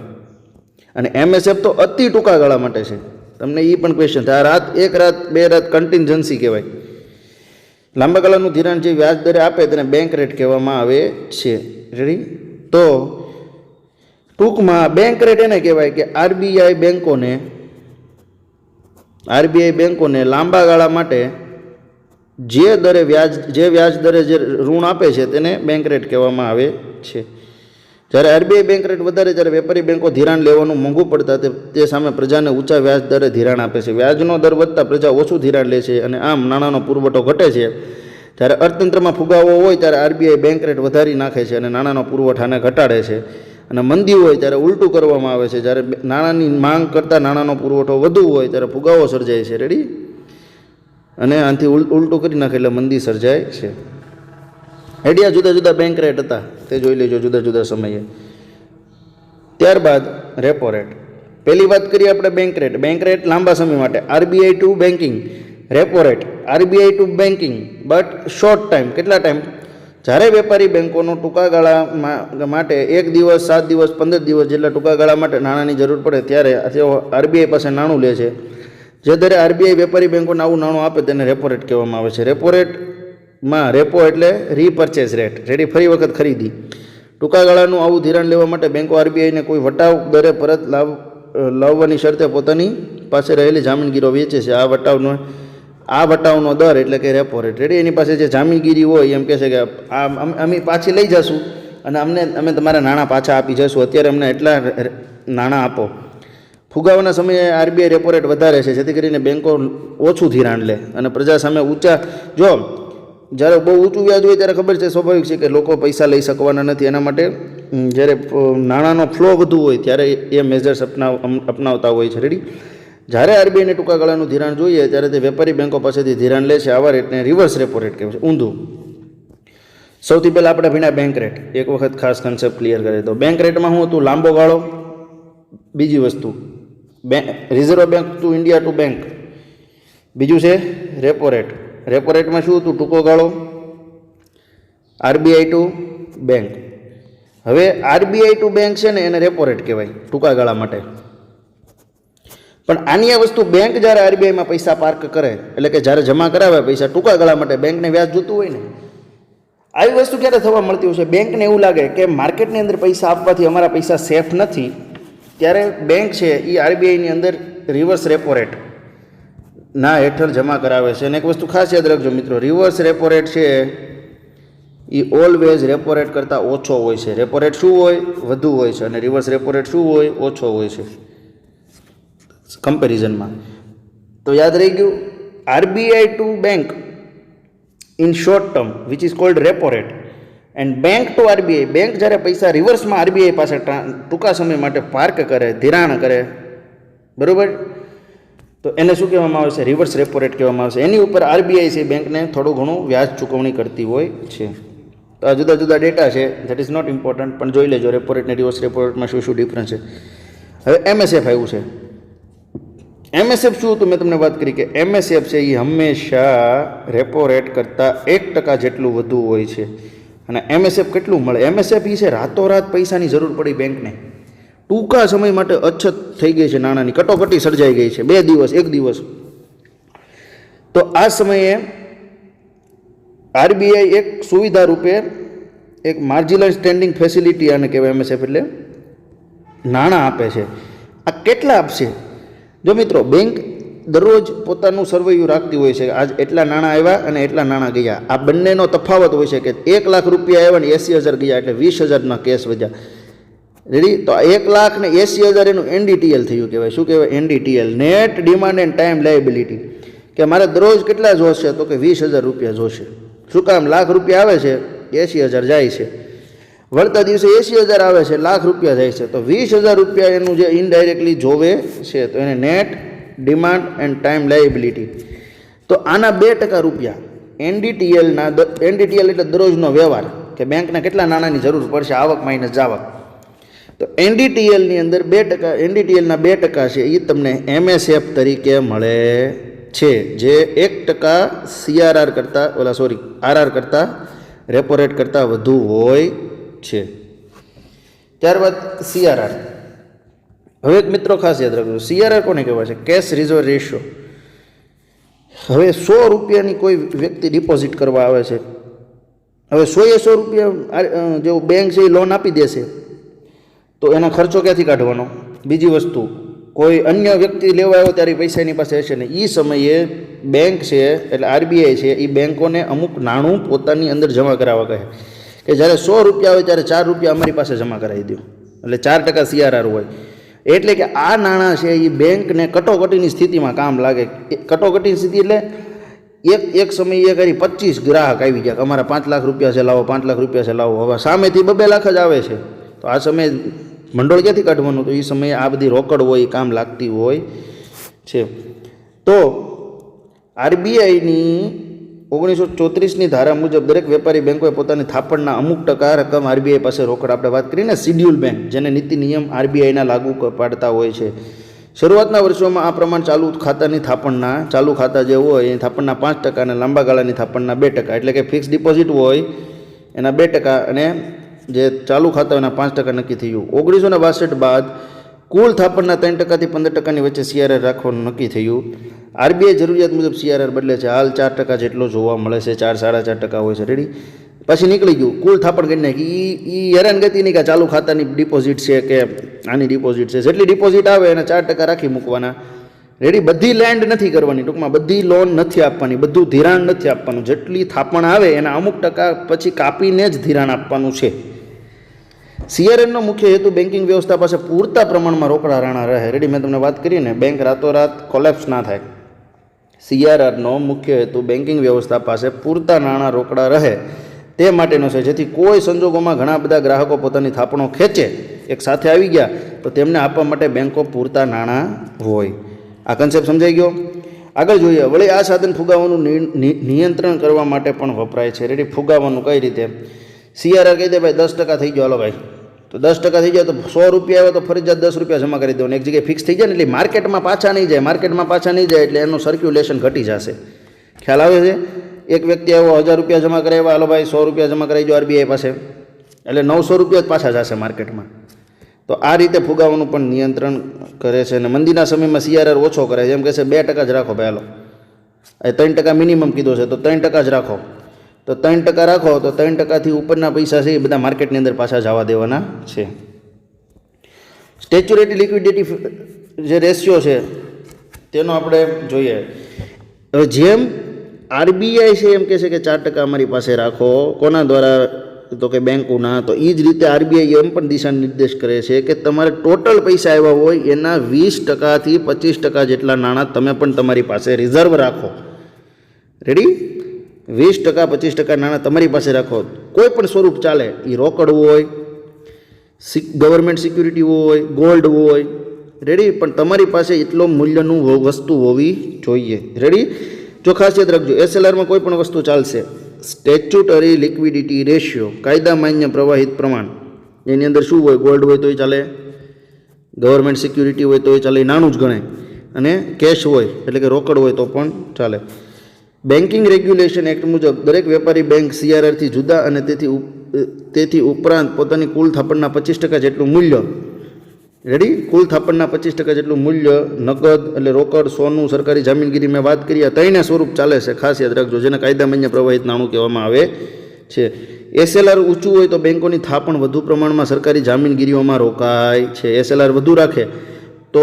અને MSF તો અતિ ટૂંકા ગાળા માટે છે. તમને એ પણ ક્વેશ્ચન થાય. એક રાત 2 રાત કન્ટિન્જન્સી કહેવાય. લાંબા ગાળાનું ધિરાણ જે વ્યાજ દરે આપે તેને બેંક રેટ કહેવામાં આવે છે. રેડી? તો ટૂંકમાં બેંક રેટ એને કહેવાય કે RBI બેંકોને લાંબા ગાળા માટે જે વ્યાજ દરે જે ઋણ આપે છે તેને બેંક રેટ કહેવામાં આવે છે. જ્યારે RBI બેંક રેટ વધારે, જ્યારે વેપારી બેંકો ધિરાણ લેવાનું મોંઘું પડતા તે સામે પ્રજાને ઊંચા વ્યાજ દરે ધિરાણ આપે છે. વ્યાજનો દર વધતા પ્રજા ઓછું ધિરાણ લે છે અને આમ નાણાંનો પુરવઠો ઘટે છે. જ્યારે અર્થતંત્રમાં ફુગાવો હોય ત્યારે RBI બેંક રેટ વધારી નાખે છે અને નાણાંનો પુરવઠાને ઘટાડે છે. અને મંદી હોય ત્યારે ઉલટું કરવામાં આવે છે. જ્યારે નાણાંની માંગ કરતાં નાણાંનો પુરવઠો વધુ હોય ત્યારે ફુગાવો સર્જાય છે. રેડી? અને આનાથી ઉલટું કરી નાખે એટલે મંદી સર્જાય છે. આઈડિયા જુદા જુદા બેંક રેટ હતા, તે જોઈ લેજો જુદા જુદા સમયે. ત્યારબાદ રેપો રેટ. પહેલી વાત કરીએ આપણે બેંક રેટ. બેંક રેટ લાંબા સમય માટે, RBI to banking. Repo rate RBI to banking but short time. કેટલા ટાઈમ? જ્યારે વેપારી બેંકોનો ટૂંકા ગાળા માટે 1 દિવસ, 7 દિવસ, 15 દિવસ જેટલા ટૂંકા ગાળા માટે નાણાંની જરૂર પડે ત્યારે તેઓ RBI પાસે નાણું લે છે. જે દરે RBI વેપારી બેંકોને આવું નાણું આપે તેને રેપો રેટ કહેવામાં આવે છે. રેપો રેટમાં રેપો એટલે રીપર્ચેઝ રેટ, રેડી, ફરી વખત ખરીદી. ટૂંકા ગાળાનું આવું ધિરાણ લેવા માટે બેંકો RBIને કોઈ વટાવ દરે પરત લાવવાની શરતે પોતાની પાસે રહેલી જામીનગીરો વેચે છે. આ વટાવનો દર એટલે કે રેપો રેટ. રેડી? એની પાસે જે જામીનગીરી હોય એમ કહે છે કે અમે પાછી લઈ જશું અને અમે તમારા નાણાં પાછા આપી જશું, અત્યારે અમને એટલા નાણાં આપો. ફુગાવાના સમયે RBI રેપો રેટ વધારે છે, જેથી કરીને બેંકો ઓછું ધિરાણ લે અને પ્રજા સામે જો જ્યારે બહુ ઊંચું વ્યાજ હોય ત્યારે ખબર છે, સ્વાભાવિક છે કે લોકો પૈસા લઈ શકવાના નથી. એના માટે જ્યારે નાણાંનો ફ્લો વધુ હોય ત્યારે એ મેજર્સ અપનાવતા હોય છે. રેડી? જ્યારે RBIને ટૂંકા ગાળાનું ધિરાણ જોઈએ ત્યારે તે વેપારી બેંકો પાસેથી ધિરાણ લે છે. આવા રેટને રિવર્સ રેપો રેટ કહેવાય છે. ઊંધું. સૌથી પહેલાં આપણે ભણ્યા બેંક રેટ. એક વખત ખાસ કન્સેપ્ટ ક્લિયર કરે તો બેંક રેટમાં શું હતું? લાંબો ગાળો. બીજી વસ્તુ reserve bank to India to bank. બીજું છે રેપો રેટ. રેપો રેટમાં શું હતું? ટૂંકો ગાળો. RBI to bank. હવે RBI ટુ બેંક છે ને એને રેપો રેટ કહેવાય ટૂંકા ગાળા માટે. પણ આની આ વસ્તુ બેંક જ્યારે RBIમાં પૈસા પાર્ક કરે, એટલે કે જ્યારે જમા કરાવે પૈસા ટૂંકા ગાળા માટે, બેંકને વ્યાજ જોતું હોય ને, આવી વસ્તુ ક્યારે થવા મળતી હોય છે? બેંકને એવું લાગે કે માર્કેટની અંદર પૈસા આપવાથી અમારા પૈસા સેફ નથી, ત્યારે બેંક છે એ RBIની અંદર રિવર્સ રેપો રેટ ના હેઠળ જમા કરાવે છે. અને એક વસ્તુ ખાસ યાદ રાખજો મિત્રો, રિવર્સ રેપો રેટ છે એ ઓલવેઝ રેપો રેટ કરતાં ઓછો હોય છે. રેપો રેટ શું હોય? વધુ હોય છે. અને રિવર્સ રેપો રેટ શું હોય? ઓછો હોય છે કમ્પેરિઝનમાં. તો યાદ રહી ગયું, RBI to bank in short term which is called repo rate, and bank to RBI, bank જ્યારે પૈસા રિવર્સમાં આરબીઆઈ પાસે ટૂંકા સમય માટે પાર્ક કરે, ધિરાણ કરે, બરાબર, તો એને શું કહેવામાં આવે છે? રિવર્સ રેપો રેટ કહેવામાં આવે છે. એની ઉપર આરબીઆઈ છે બેંકને થોડું ઘણું વ્યાજ ચૂકવણી કરતી હોય છે. તો આ જુદા જુદા ડેટા છે, ધેટ ઇઝ નોટ ઇમ્પોર્ટન્ટ, પણ જોઈ લેજો રેપો રેટ અને રિવર્સ રેપો રેટમાં શું શું ડિફરન્સ છે. હવે એમએસએફ આવ્યું છે. એમએસએફ શું હતું? મેં તમને વાત કરી કે એમએસએફ છે એ હંમેશા રેપો રેટ કરતાં 1% જેટલું વધુ હોય છે. અને એમએસએફ કેટલું મળે? એમએસએફ એ છે રાતોરાત પૈસાની જરૂર પડી બેંકને, ટૂંકા સમય માટે અછત થઈ ગઈ છે, નાણાંની કટોકટી સર્જાઈ ગઈ છે, 2 દિવસ 1 દિવસ, તો આ સમયે આરબીઆઈ એક સુવિધા રૂપે એક માર્જિનલ સ્ટેન્ડિંગ ફેસિલિટી આને કહેવાય, એમએસએફ એટલે નાણાં આપે છે. આ કેટલા આપશે? જો મિત્રો, બેંક દરરોજ પોતાનું સર્વેયું રાખતી હોય છે, આજ એટલા નાણાં આવ્યા અને એટલા નાણાં ગયા. આ બંનેનો તફાવત હોય છે કે 1 લાખ રૂપિયા આવ્યા ને 80,000 ગયા, એટલે 20,000ના કેસ વધ્યા. રેડી? તો 1,80,000 એનું એનડીટીએલ થયું કહેવાય. શું કહેવાય? NDTL, net demand and time liability. કે મારે દરરોજ કેટલા જોશે? તો કે 20,000 રૂપિયા જોશે. શું કામ? લાખ રૂપિયા આવે છે, 80,000 જાય છે, વળતા દિવસે 80,000 આવે છે, લાખ રૂપિયા જાય છે, તો 20,000 રૂપિયા એનું જે ઇનડાયરેક્ટલી જોવે છે, તો એને net demand and time liability. તો આના 2% રૂપિયા એનડીટીએલના, એનડીટીએલ એટલે દરરોજનો વ્યવહાર, કે બેંકને કેટલા નાણાંની જરૂર પડશે, આવક માઇનસ જાવક. તો એનડીટીએલની અંદર 2%, એનડીટીએલના 2% છે એ તમને એમએસએફ તરીકે મળે છે, જે 1% સીઆરઆર કરતાં આરઆર કરતાં, રેપો રેટ કરતાં વધુ હોય છે. ત્યારબાદ સીઆરઆર. હવે એક મિત્રો ખાસ યાદ રાખજો, સીઆરઆર કોને કહેવાય છે? Cache reserve ratio. હવે 100 રૂપિયાની કોઈ વ્યક્તિ ડિપોઝિટ કરવા આવે છે, હવે 100 રૂપિયા જેવું બેંક છે એ લોન આપી દેશે, તો એના ખર્ચો ક્યાંથી કાઢવાનો? બીજી વસ્તુ, કોઈ અન્ય વ્યક્તિ લેવા આવ્યો ત્યારે પૈસા એની પાસે હશે ને, એ સમયે બેંક છે એટલે આરબીઆઈ છે એ બેંકોને અમુક નાણું પોતાની અંદર જમા કરાવવા કહે કે જ્યારે 100 રૂપિયા હોય ત્યારે 4 રૂપિયા અમારી પાસે જમા કરાવી દો, એટલે 4% સીઆરઆર હોય. એટલે કે આ નાણાં છે એ બેંકને કટોકટીની સ્થિતિમાં કામ લાગે. કટોકટીની સ્થિતિ એટલે એક સમયે કરી 25 ગ્રાહક આવી ગયા, અમારા 5 લાખ રૂપિયા છે લાવો, 5 લાખ રૂપિયા છે લાવો. હવે સામેથી 2 લાખ જ આવે છે, તો આ સમયે ભંડોળ ક્યાંથી કાઢવાનું? તો એ સમયે આ બધી રોકડ હોય એ કામ લાગતી હોય છે. તો આરબીઆઈની 1934ની ધારા મુજબ દરેક વેપારી બેંકોએ પોતાની થાપણના અમુક ટકા રકમ આરબીઆઈ પાસે રોકડ, આપણે વાત કરીને શિડ્યુલ બેંક, જેને નીતિ નિયમ આરબીઆઈના લાગુ પાડતા હોય છે. શરૂઆતના વર્ષોમાં આ પ્રમાણ ચાલુ ખાતાની થાપણના, ચાલુ ખાતા જે હોય એ થાપણના 5% અને લાંબા ગાળાની થાપણના 2%, એટલે કે ફિક્સ ડિપોઝિટ હોય એના 2% અને જે ચાલુ ખાતા એના 5% નક્કી થયું. 1962 બાદ કુલ થાપણના 3%થી 15%ની વચ્ચે સીઆરઆર રાખવાનું નક્કી થયું. આરબીઆઈ જરૂરિયાત મુજબ સીઆરઆર બદલે છે. હાલ 4% જેટલો જોવા મળે છે, 4-4.5% હોય છે. રેડી? પછી નીકળી ગયું, કુલ થાપણ કરી નાખી. એ હેરાનગતિ નહીં કે ચાલુ ખાતાની ડિપોઝિટ છે કે આની ડિપોઝિટ છે, જેટલી ડિપોઝિટ આવે એના 4% રાખી મૂકવાના. રેડી? બધી લેન્ડ નથી કરવાની, ટૂંકમાં બધી લોન નથી આપવાની, બધું ધિરાણ નથી આપવાનું. જેટલી થાપણ આવે એના અમુક ટકા પછી કાપીને જ ધિરાણ આપવાનું છે. સીઆરઆરનો મુખ્ય હેતુ બેન્કિંગ વ્યવસ્થા પાસે પૂરતા પ્રમાણમાં રોકડા નાણાં રહે. રેડી? મેં તમને વાત કરીને બેંક રાતોરાત કોલેપ્સ ના થાય. સીઆરઆરનો મુખ્ય હેતુ બેન્કિંગ વ્યવસ્થા પાસે પૂરતા નાણાં રોકડા રહે તે માટેનો છે, જેથી કોઈ સંજોગોમાં ઘણા બધા ગ્રાહકો પોતાની થાપણો ખેંચે, એક સાથે આવી ગયા, તો તેમને આપવા માટે બેંકો પૂરતા નાણાં હોય. આ કન્સેપ્ટ સમજાઈ ગયો? આગળ જોઈએ. વળી આ સાધન ફુગાવાનું નિયંત્રણ કરવા માટે પણ વપરાય છે. રેડી? ફુગાવાનું કઈ રીતે? સીઆરઆર કહી દે ભાઈ 10% થઈ ગયો, હાલો ભાઈ, તો 10% થઈ જાય તો 100 રૂપિયા આવે તો ફરજિયાત 10 રૂપિયા જમા કરી દેવાનું. એક જગ્યાએ ફિક્સ થઈ જાય ને એટલે માર્કેટમાં પાછા નહીં જાય, માર્કેટમાં પાછા નહીં જાય એટલે એનું સર્ક્યુલેશન ઘટી જશે. ખ્યાલ આવે છે? એક વ્યક્તિ આવ્યો 1000 રૂપિયા જમા કરાવ્યા, હાલો ભાઈ 100 રૂપિયા જમા કરાવી દો આરબીઆઈ પાસે, એટલે 900 રૂપિયા જ પાછા જશે માર્કેટમાં. તો આ રીતે ફુગાવાનું પણ નિયંત્રણ કરે છે. અને મંદીના સમયમાં સીઆરઆર ઓછો કરે છે, એમ કહે છે 2% જ રાખો ભાઈ, હાલો, એ 3% મિનિમમ કીધો છે તો 3% જ રાખો. તો 3% રાખો તો 3%થી ઉપરના પૈસા છે એ બધા માર્કેટની અંદર પાછા જવા દેવાના છે. સ્ટેચ્યુરેટી લિક્વિડિટી જે રેશિયો છે તેનો આપણે જોઈએ. હવે જેમ આરબીઆઈ છે એમ કહે છે કે 4% અમારી પાસે રાખો, કોના દ્વારા? તો કે બેંકોના. તો એ જ રીતે આરબીઆઈ એમ પણ દિશા નિર્દેશ કરે છે કે તમારે ટોટલ પૈસા આવ્યા હોય એના 20%થી 25% જેટલા નાણાં તમે પણ તમારી પાસે રિઝર્વ રાખો. રેડી? 20% 25% નાણાં તમારી પાસે રાખો. કોઈ પણ સ્વરૂપ ચાલે, એ રોકડ હોય, ગવર્મેન્ટ સિક્યુરિટી હોય, ગોલ્ડ હોય. રેડી? પણ તમારી પાસે એટલો મૂલ્યનું વસ્તુ હોવી જોઈએ. રેડી? જો ખાસ યાદ રાખજો, એસએલઆરમાં કોઈ પણ વસ્તુ ચાલશે. સ્ટેચ્યુટરી લિક્વિડિટી રેશિયો, કાયદા માન્ય પ્રવાહિત પ્રમાણ, એની અંદર શું હોય? ગોલ્ડ હોય તોય ચાલે, ગવર્મેન્ટ સિક્યુરિટી હોય તોય ચાલે, નાનું જ ગણાય, અને કેશ હોય એટલે કે રોકડ હોય તો પણ ચાલે. બેન્કિંગ રેગ્યુલેશન એક્ટ મુજબ દરેક વેપારી બેંક સીઆરઆરથી જુદા અને તેથી ઉપરાંત પોતાની કુલ થાપણના 25% જેટલું મૂલ્ય, રેડી? કુલ થાપણના 25% જેટલું મૂલ્ય નગદ એટલે રોકડ, સોનું, સરકારી જામીનગીરી, મેં વાત કરી, આ ત્રણેય સ્વરૂપ ચાલે છે. ખાસ યાદ રાખજો, જેને કાયદા માન્ય પ્રવાહિત નાણું કહેવામાં આવે છે. એસએલઆર ઊંચું હોય તો બેંકોની થાપણ વધુ પ્રમાણમાં સરકારી જામીનગીરીઓમાં રોકાય છે. એસએલઆર વધુ રાખે તો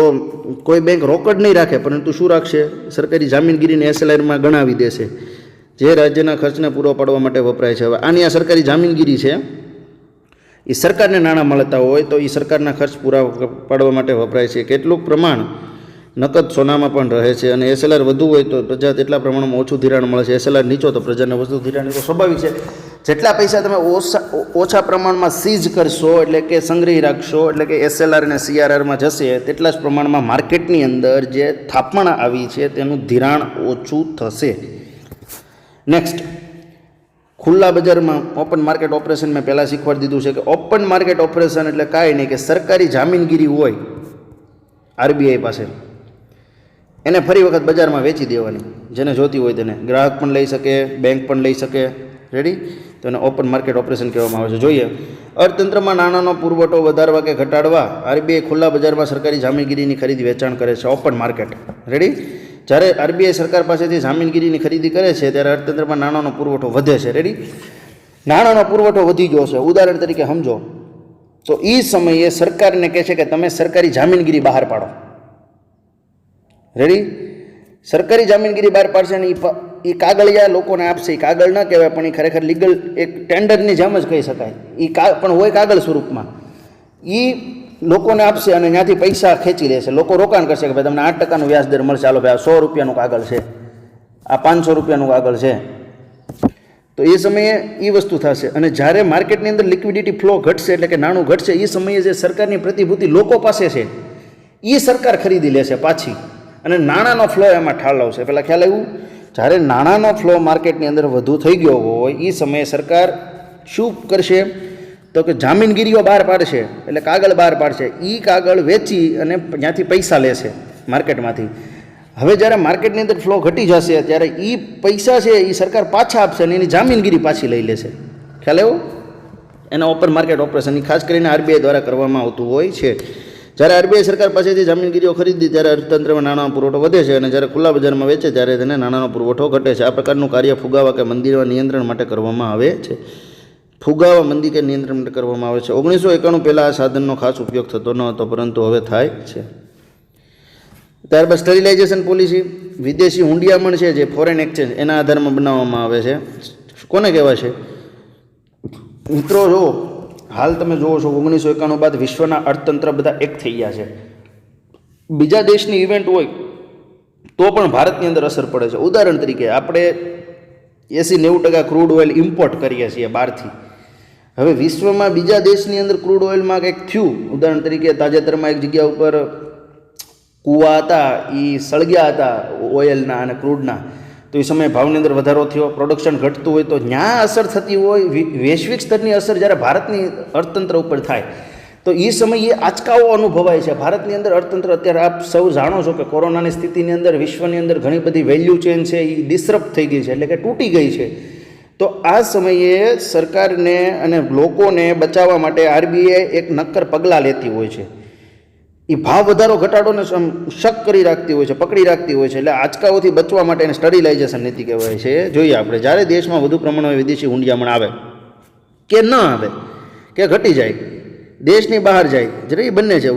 કોઈ બેંક રોકડ નહીં રાખે, પરંતુ શું રાખશે? સરકારી જામીનગીરીને એસએલઆરમાં ગણાવી દેશે, જે રાજ્યના ખર્ચને પૂરો પાડવા માટે વપરાય છે. હવે આની આ સરકારી જામીનગીરી છે, એ સરકારને નાણાં મળતા હોય તો એ સરકારના ખર્ચ પૂરા પાડવા માટે વપરાય છે. કેટલુંક પ્રમાણ નકદ સોનામાં પણ રહે છે, અને એસએલઆર વધુ હોય તો પ્રજા તેટલા પ્રમાણમાં ઓછું ધિરાણ મળે છે. એસએલઆર નીચો તો પ્રજાને વધુ ધિરાણ. તો સ્વાભાવિક છે, જેટલા પૈસા તમે ઓછા પ્રમાણમાં સીઝ કરશો એટલે કે સંગ્રહી રાખશો, એટલે કે એસએલઆર અને સીઆરઆરમાં જશે, તેટલા જ પ્રમાણમાં માર્કેટની અંદર જે થાપણ આવી છે તેનું ધિરાણ ઓછું થશે. નેક્સ્ટ, ખુલ્લા બજારમાં ઓપન માર્કેટ ઓપરેશન મેં પહેલાં શીખવાડી દીધું છે કે ઓપન માર્કેટ ઓપરેશન એટલે કાંઈ નહીં કે સરકારી જામીનગીરી હોય આરબીઆઈ પાસે, એને ફરી વખત બજારમાં વેચી દેવાની, જેને જોતી હોય તેને. ગ્રાહક પણ લઈ શકે, બેંક પણ લઈ શકે. રેડી? તો એને ઓપન માર્કેટ ઓપરેશન કહેવામાં આવે છે. જોઈએ, અર્થતંત્રમાં નાણાંનો પુરવઠો વધારવા કે ઘટાડવા આરબીઆઈ ખુલ્લા બજારમાં સરકારી જામીનગીરીની ખરીદી વેચાણ કરે છે. Open market. રેડી? જ્યારે આરબીઆઈ સરકાર પાસેથી જામીનગીરીની ખરીદી કરે છે ત્યારે અર્થતંત્રમાં નાણાંનો પુરવઠો વધે છે. રેડી? નાણાંનો પુરવઠો વધી ગયો છે, ઉદાહરણ તરીકે સમજો તો એ સમયે સરકારને કહે છે કે તમે સરકારી જામીનગીરી બહાર પાડો. રેડી? સરકારી જામીનગીરી બહાર પાડશે ને એ કાગળિયા લોકોને આપશે. એ કાગળ ન કહેવાય પણ એ ખરેખર લીગલ એક ટેન્ડરની જેમ જ કહી શકાય. એ પણ હોય કાગળ સ્વરૂપમાં. એ લોકોને આપશે અને ત્યાંથી પૈસા ખેંચી લેશે. લોકો રોકાણ કરશે કે ભાઈ તમને 8% વ્યાજ દર મળશે, ચાલો ભાઈ આ 100 રૂપિયાનું કાગળ છે, આ 500 રૂપિયાનું કાગળ છે. તો એ સમયે એ વસ્તુ થશે. અને જ્યારે માર્કેટની અંદર લિક્વિડિટી ફ્લો ઘટશે એટલે કે નાણું ઘટશે, એ સમયે જે સરકારની પ્રતિભૂતિ લોકો પાસે છે એ સરકાર ખરીદી લેશે પાછી, અને નાણાંનો ફ્લો એમાં ઠાલવશે. પહેલાં ખ્યાલ આવ્યું? જ્યારે નાણાંનો ફ્લો માર્કેટની અંદર વધુ થઈ ગયો હોય એ સમયે સરકાર શું કરશે? તો કે જામીનગીરીઓ બહાર પાડશે, એટલે કાગળ બહાર પાડશે. એ કાગળ વેચી અને ત્યાંથી પૈસા લેશે માર્કેટમાંથી. હવે જ્યારે માર્કેટની અંદર ફ્લો ઘટી જશે ત્યારે એ પૈસા છે એ સરકાર પાછા આપશે અને એની જામીનગીરી પાછી લઈ લેશે. ખ્યાલ આવ્યો? એના ઓપન માર્કેટ ઓપરેશન ખાસ કરીને આરબીઆઈ દ્વારા કરવામાં આવતું હોય છે. જ્યારે આરબીઆઈ સરકાર પાસેથી જામીનગીરીઓ ખરીદી ત્યારે અર્થતંત્રમાં નાણાંનો પુરવઠો વધે છે, અને જ્યારે ખુલ્લા બજારમાં વેચે ત્યારે તેને નાણાંનો પુરવઠો ઘટે છે. આ પ્રકારનું કાર્ય ફુગાવા કે મંદીના નિયંત્રણ માટે કરવામાં આવે છે. ફુગાવા મંદી કે નિયંત્રણ માટે કરવામાં આવે છે. 1991 પહેલાં આ સાધનનો ખાસ ઉપયોગ થતો ન હતો, પરંતુ હવે થાય છે. ત્યારબાદ સ્ટરીલાઇઝેશન પોલિસી, વિદેશી હુંડિયામણ છે જે ફોરેન એક્સચેન્જ એના આધારમાં બનાવવામાં આવે છે. કોને કહેવાય છે? મિત્રો જો હાલ તમે જુઓ છો 1991 બાદ વિશ્વના અર્થતંત્ર બધા એક થઈ ગયા છે. બીજા દેશની ઇવેન્ટ હોય તો પણ ભારતની અંદર અસર પડે છે. ઉદાહરણ તરીકે આપણે 80-90% ક્રૂડ ઓઇલ ઇમ્પોર્ટ કરીએ છીએ બહારથી. હવે વિશ્વમાં બીજા દેશની અંદર ક્રૂડ ઓઇલમાં કંઈક થયું, ઉદાહરણ તરીકે તાજેતરમાં એક જગ્યા ઉપર કૂવા હતા એ સળગ્યા હતા ઓઇલના અને ક્રૂડના, તો એ સમયે ભાવની અંદર વધારો થયો, પ્રોડક્શન ઘટતું હોય તો ત્યાં અસર થતી હોય. વૈશ્વિક સ્તરની અસર જ્યારે ભારતની અર્થતંત્ર ઉપર થાય તો એ સમયે આંચકાઓ અનુભવાય છે. ભારતની અંદર અર્થતંત્ર અત્યારે આપ સૌ જાણો છો કે કોરોનાની સ્થિતિની અંદર વિશ્વની અંદર ઘણી બધી વેલ્યુ ચેન છે એ ડિસરપ્ટ થઈ ગઈ છે, એટલે કે તૂટી ગઈ છે. તો આ સમયે સરકારને અને લોકોને બચાવવા માટે આરબીઆઈ એક નક્કર પગલાં લેતી હોય છે. એ ભાવ વધારો ઘટાડોને શક કરી રાખતી હોય છે, પકડી રાખતી હોય છે. એટલે આંચકાઓથી બચવા માટે એને સ્ટરીલાઇઝેશન નીતિ કહેવાય છે. જોઈએ આપણે, જ્યારે દેશમાં વધુ પ્રમાણમાં વિદેશી હુંડિયામણ આવે કે ન આવે કે ઘટી જાય, દેશની બહાર જાય, જ્યારે એ બંને છે.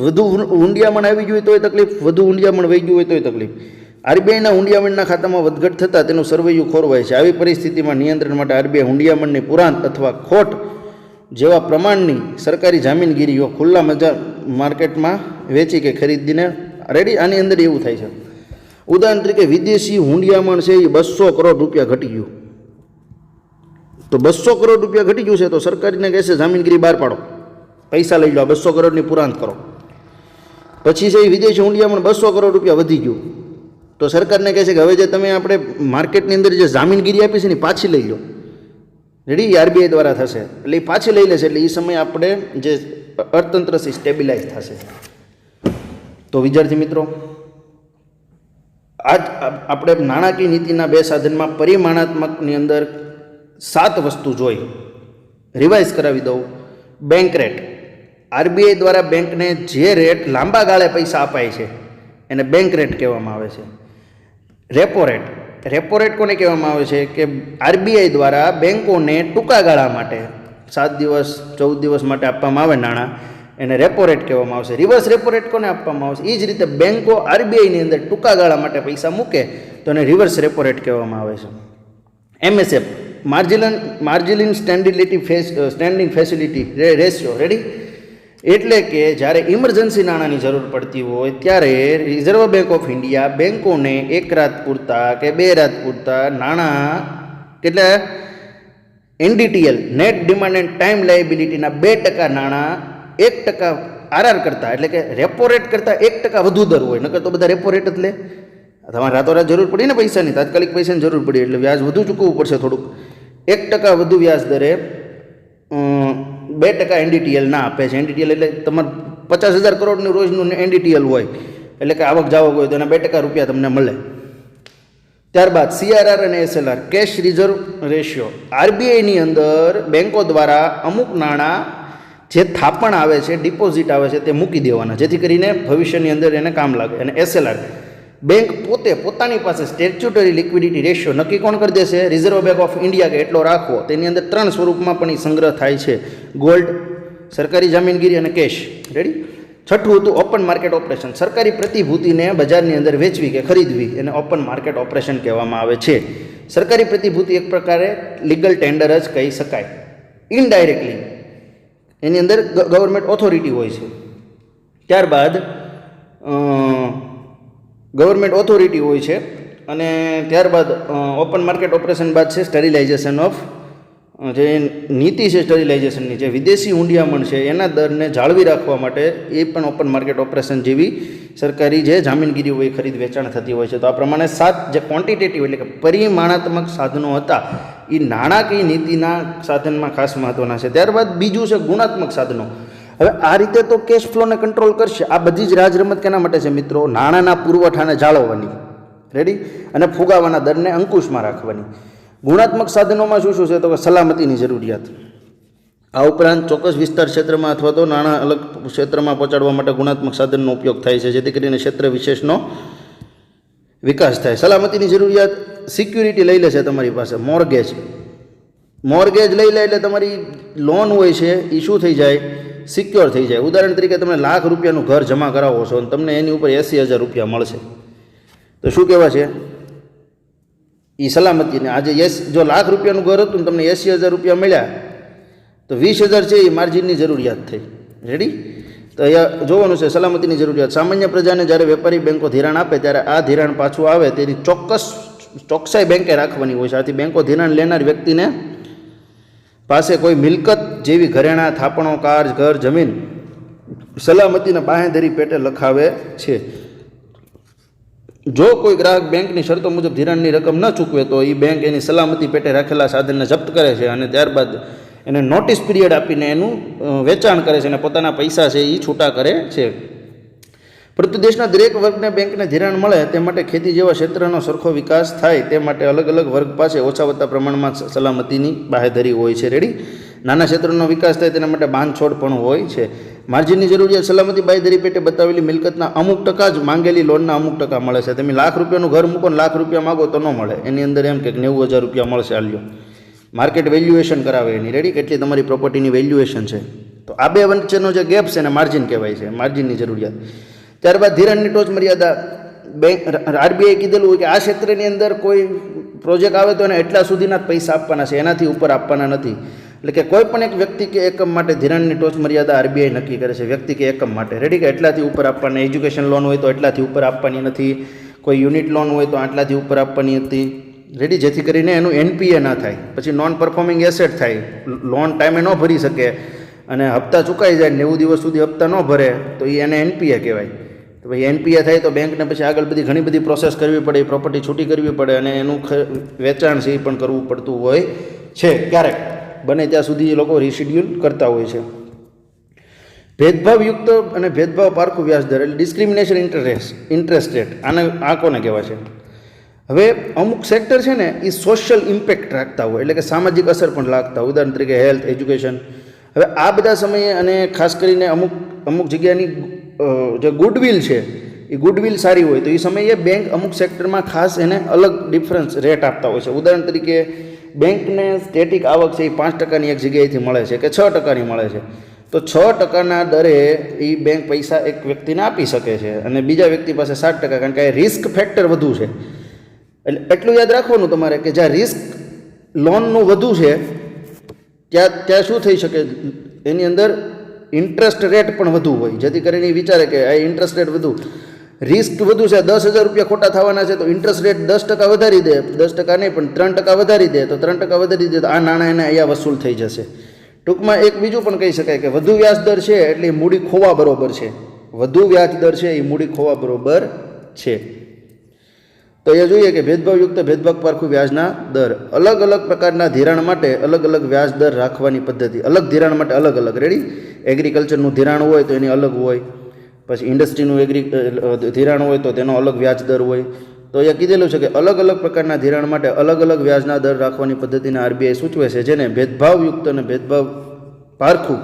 વધુ હુંડિયામણ આવી ગયું હોય તોય તકલીફ, વધુ હુંડિયામણ વહી ગયું હોય તોય તકલીફ. આરબીઆઈના હુંડિયામણના ખાતામાં વધઘટ થતાં તેનું સરવૈયું ખોરવાય છે. આવી પરિસ્થિતિમાં નિયંત્રણ માટે આરબીઆઈ હુંડિયામણની પુરાંત અથવા ખોટ જેવા પ્રમાણની સરકારી જામીનગીરીઓ ખુલ્લા માર્કેટમાં વેચી કે ખરીદીને રેડી. આની અંદર એવું થાય છે, ઉદાહરણ તરીકે વિદેશી હુંડિયામણ છે એ 200 કરોડ રૂપિયા ઘટી ગયું, તો 200 કરોડ રૂપિયા ઘટી ગયું છે તો સરકારીને કહેશે જામીનગીરી બહાર પાડો, પૈસા લઈ લો, 200 કરોડની પુરાંત કરો. પછી છે એ વિદેશી હુંડિયામણ 200 કરોડ રૂપિયા વધી ગયું તો સરકારને કહે છે કે હવે જે તમે આપણે માર્કેટની અંદર જે જામીનગીરી આપી છે ને પાછી લઈ લો. રેડી, આરબીઆઈ દ્વારા થશે એટલે એ પાછી લઈ લેશે, એટલે એ સમયે આપણે જે અર્થતંત્ર છે સ્ટેબિલાઇઝ થશે. તો વિદ્યાર્થી મિત્રો, આજ આપણે નાણાકીય નીતિના 2 સાધનમાં પરિમાણાત્મકની અંદર 7 વસ્તુ જોઈ. રિવાઇઝ કરાવી દઉં. બેંક રેટ, આરબીઆઈ દ્વારા બેંકને જે રેટ લાંબા ગાળે પૈસા અપાય છે એને બેંક રેટ કહેવામાં આવે છે. રેપો રેટ, રેપો રેટ કોને કહેવામાં આવે છે કે આરબીઆઈ દ્વારા બેંકોને ટૂંકા ગાળા માટે 7 દિવસ 14 દિવસ માટે આપવામાં આવે નાણાં, એને રેપો રેટ કહેવામાં આવશે. રિવર્સ રેપો રેટ કોને આપવામાં આવશે? એ જ રીતે બેંકો આરબીઆઈની અંદર ટૂંકા ગાળા માટે પૈસા મૂકે તો એને રિવર્સ રેપો રેટ કહેવામાં આવે છે. MSF, marginal standing facility ratio. Ready, એટલે કે જ્યારે ઇમરજન્સી નાણાંની જરૂર પડતી હોય ત્યારે રિઝર્વ બેંક ઓફ ઇન્ડિયા બેંકોને 1 રાત પૂરતા કે 2 રાત પૂરતા નાણાં એટલે એનડીટીએલ નેટ ડિમાન્ડ એન્ડ ટાઈમ લાયબિલિટીના 2% નાણાં 1% આરઆર કરતાં, એટલે કે રેપો રેટ કરતાં 1% વધુ દર હોય. નકર તો બધા રેપો રેટ જ લે. તમારે રાતોરાત જરૂર પડી ને પૈસાની, તાત્કાલિક પૈસાની જરૂર પડી એટલે વ્યાજ વધુ ચૂકવવું પડશે થોડુંક. 1% વધુ વ્યાજ દરે 2% એનડીટીએલ ના આપે છે. એનડીટીએલ એટલે તમારે 50,000 કરોડનું રોજનું એનડીટીએલ હોય એટલે કે આવક જાવક હોય તો એના 2% રૂપિયા તમને મળે. ત્યારબાદ સીઆરઆર અને એસએલઆર, કેશ રિઝર્વ રેશિયો. આરબીઆઈની અંદર બેંકો દ્વારા અમુક નાણાં જે થાપણ આવે છે, ડિપોઝિટ આવે છે તે મૂકી દેવાના જેથી કરીને ભવિષ્યની અંદર એને કામ લાગે. અને એસએલઆર, બેંક પોતાની પાસે સ્ટેચ્યુટરી લિક્વિડિટી રેશિયો નક્કી કોણ કરી દેશે? રિઝર્વ બેંક ઓફ ઇન્ડિયા કે એટલો રાખવો. તેની અંદર 3 સ્વરૂપમાં પણ એ સંગ્રહ થાય છે: ગોલ્ડ, સરકારી જામીનગીરી અને કેશ. રેડી. છઠ્ઠું હતું ઓપન માર્કેટ ઓપરેશન. સરકારી પ્રતિભૂતિને બજારની અંદર વેચવી કે ખરીદવી એને ઓપન માર્કેટ ઓપરેશન કહેવામાં આવે છે. સરકારી પ્રતિભૂતિ એક પ્રકારે લીગલ ટેન્ડર જ કહી શકાય. ઇનડાયરેક્ટલી એની અંદર ગવર્મેન્ટ ઓથોરિટી હોય છે. ત્યારબાદ ગવર્મેન્ટ ઓથોરિટી હોય છે અને ત્યારબાદ ઓપન માર્કેટ ઓપરેશન બાદ છે સ્ટરીલાઇઝેશન ઓફ, જે નીતિ છે સ્ટરીલાઇઝેશનની, જે વિદેશી હુંડિયામણ છે એના દરને જાળવી રાખવા માટે એ પણ ઓપન માર્કેટ ઓપરેશન જેવી સરકારી જે જામીનગીરી હોય ખરીદ વેચાણ થતી હોય છે. તો આ પ્રમાણે 7 જે ક્વોન્ટિટેટિવ એટલે કે પરિમાણાત્મક સાધનો હતા એ નાણાકીય નીતિના સાધનમાં ખાસ મહત્વના છે. ત્યારબાદ બીજું છે ગુણાત્મક સાધનો. હવે આ રીતે તો કેશ ફ્લોને કંટ્રોલ કરશે. આ બધી જ રાજરમત કેના માટે છે મિત્રો? નાણાંના પુરવઠાને જાળવવાની. રેડી. અને ફુગાવાના દરને અંકુશમાં રાખવાની. ગુણાત્મક સાધનોમાં શું છે? તો કે સલામતીની જરૂરિયાત. આ ઉપરાંત ચોક્કસ વિસ્તાર ક્ષેત્રમાં અથવા તો નાણાં અલગ ક્ષેત્રમાં પહોંચાડવા માટે ગુણાત્મક સાધનનો ઉપયોગ થાય છે જેથી કરીને ક્ષેત્ર વિશેષનો વિકાસ થાય. સલામતીની જરૂરિયાત, સિક્યુરિટી લઈ લે છે તમારી પાસે, મોર્ગેજ લઈ લે એટલે તમારી લોન હોય છે એ શું થઈ જાય? સિક્યોર થઈ જાય. ઉદાહરણ તરીકે તમે ₹1,00,000 ઘર જમા કરાવો છો અને તમને એની ઉપર 80,000 રૂપિયા મળશે તો શું કહેવાય છે? એ સલામતીને. આજે જો ₹1,00,000 ઘર હતું ને તમને 80,000 રૂપિયા મળ્યા તો 20,000 છે એ માર્જિનની જરૂરિયાત થઈ. રેડી. તો અહીંયા જોવાનું છે સલામતીની જરૂરિયાત. સામાન્ય પ્રજાને જ્યારે વેપારી બેંકો ધિરાણ આપે ત્યારે આ ધિરાણ પાછું આવે તેની ચોકસાઈ બેંકે રાખવાની હોય છે. આથી બેંકો ધિરાણ લેનાર વ્યક્તિને પાસે કોઈ મિલકત જેવી ઘરેણાં, થાપણો, કાર, ઘર, જમીન સલામતીને બાંહેધરી પેટે લખાવે છે. જો કોઈ ગ્રાહક બેંકની શરતો મુજબ ધિરાણની રકમ ન ચૂકવે તો એ બેંક એની સલામતી પેટે રાખેલા સાધનને જપ્ત કરે છે અને ત્યારબાદ એને નોટિસ પીરિયડ આપીને એનું વેચાણ કરે છે અને પોતાના પૈસા છે એ છૂટા કરે છે. પરંતુ દેશના દરેક વર્ગને બેંકને ધિરાણ મળે તે માટે ખેતી જેવા ક્ષેત્રનો સરખો વિકાસ થાય તે માટે અલગ અલગ વર્ગ પાસે ઓછા વત્તા પ્રમાણમાં સલામતીની બાંહેધરી હોય છે. રેડી. નાના ક્ષેત્રનો વિકાસ થાય તેના માટે બાંધછોડ પણ હોય છે. માર્જિનની જરૂરિયાત, સલામતી બાંહેધરી પેટે બતાવેલી મિલકતના અમુક ટકા જ માંગેલી લોનના અમુક ટકા મળે છે. તમે ₹1,00,000 ઘર મૂકો ને ₹1,00,000 માગો તો ન મળે. એની અંદર એમ કે 90,000 રૂપિયા મળશે. આલ્યો માર્કેટ વેલ્યુએશન કરાવે એની. રેડી. કેટલી તમારી પ્રોપર્ટીની વેલ્યુએશન છે. તો આ બે વચ્ચેનો જે ગેપ છે એને માર્જિન કહેવાય છે, માર્જિનની જરૂરિયાત. ત્યારબાદ ધિરાણની ટોચ મર્યાદા. બેંક આરબીઆઈ કીધેલું હોય કે આ ક્ષેત્રની અંદર કોઈ પ્રોજેક્ટ આવે તો એને એટલા સુધીના જ પૈસા આપવાના છે, એનાથી ઉપર આપવાના નથી. એટલે કે કોઈ પણ એક વ્યક્તિ કે એકમ માટે ધિરાણની ટોચ મર્યાદા આરબીઆઈ નક્કી કરે છે, વ્યક્તિ કે એકમ માટે. રેડી, કે એટલાથી ઉપર આપવાના. એજ્યુકેશન લોન હોય તો એટલાથી ઉપર આપવાની નથી, કોઈ યુનિટ લોન હોય તો આટલાથી ઉપર આપવાની હતી. રેડી, જેથી કરીને એનું એનપીએ ના થાય, પછી નોન પરફોર્મિંગ એસેટ થાય, લોન ટાઈમે ન ભરી શકે અને હપ્તા ચૂકાઈ જાય, 90 દિવસ સુધી હપ્તા ન ભરે તો એ એને એનપીએ કહેવાય. તો ભાઈ એનપીએ થાય તો બેંકને પછી આગળ બધી ઘણી બધી પ્રોસેસ કરવી પડે, પ્રોપર્ટી છૂટી કરવી પડે અને એનું વેચાણ છે એ પણ કરવું પડતું હોય છે. ક્યારેક બને ત્યાં સુધી એ લોકો રિશિડ્યુલ કરતા હોય છે. ભેદભાવયુક્ત અને ભેદભાવ પારખું વ્યાજદર એટલે ડિસ્ક્રિમિનેશન ઇન્ટરેસ્ટ રેટ, આ કોને કહેવાય છે? હવે અમુક સેક્ટર છે ને એ સોશિયલ ઇમ્પેક્ટ રાખતા હોય, એટલે કે સામાજિક અસર પણ લાગતા હોય. ઉદાહરણ તરીકે હેલ્થ, એજ્યુકેશન. હવે આ બધા સમયે અને ખાસ કરીને અમુક જગ્યાની જે ગુડવિલ છે એ ગુડવિલ સારી હોય તો એ સમયે બેંક અમુક સેક્ટરમાં ખાસ એને અલગ ડિફરન્સ રેટ આપતા હોય છે. ઉદાહરણ તરીકે બેંકને સ્ટેટિક આવક છે એ 5%ની એક જગ્યાએથી મળે છે કે 6%ની મળે છે, તો 6%ના દરે એ બેંક પૈસા એક વ્યક્તિને આપી શકે છે અને બીજા વ્યક્તિ પાસે 7%, કારણ કે રિસ્ક ફેક્ટર વધુ છે. એટલે એટલું યાદ રાખવાનું તમારે કે જ્યાં રિસ્ક લોનનું વધુ છે ત્યાં શું થઈ શકે, એની અંદર ઇન્ટરેસ્ટ રેટ પણ વધુ હોય, જેથી કરીને એ વિચારે કે આ ઇન્ટરેસ્ટ રેટ વધુ, રિસ્ક વધુ છે, 10,000 રૂપિયા ખોટા થવાના છે તો ઇન્ટરેસ્ટ રેટ 10% વધારી દે, 10% નહીં પણ 3% વધારી દે, તો 3% વધારી દે તો આ નાણાં એને અહીંયા વસૂલ થઈ જશે. ટૂંકમાં એક બીજું પણ કહી શકાય કે વધુ વ્યાજ દર છે એટલે એ મૂડી ખોવા બરોબર છે. વધુ વ્યાજ દર છે એ મૂડી ખોવા બરોબર છે. તો એ જોઈએ કે ભેદભાવયુક્ત ભેદભાવ પારખું વ્યાજના દર. અલગ અલગ પ્રકારના ધિરાણ માટે અલગ અલગ વ્યાજ દર રાખવાની પદ્ધતિ. અલગ ધિરાણ માટે અલગ અલગ. રેડી, એગ્રીકલ્ચરનું ધિરાણ હોય તો એની અલગ હોય, પછી ઇન્ડસ્ટ્રીનું ધિરાણ હોય તો તેનો અલગ વ્યાજ દર હોય. તો એ કીધેલું છે કે અલગ અલગ પ્રકારના ધિરાણ માટે અલગ અલગ વ્યાજના દર રાખવાની પદ્ધતિને આરબીઆઈ સૂચવે છે, જેને ભેદભાવયુક્ત અને ભેદભાવ પારખું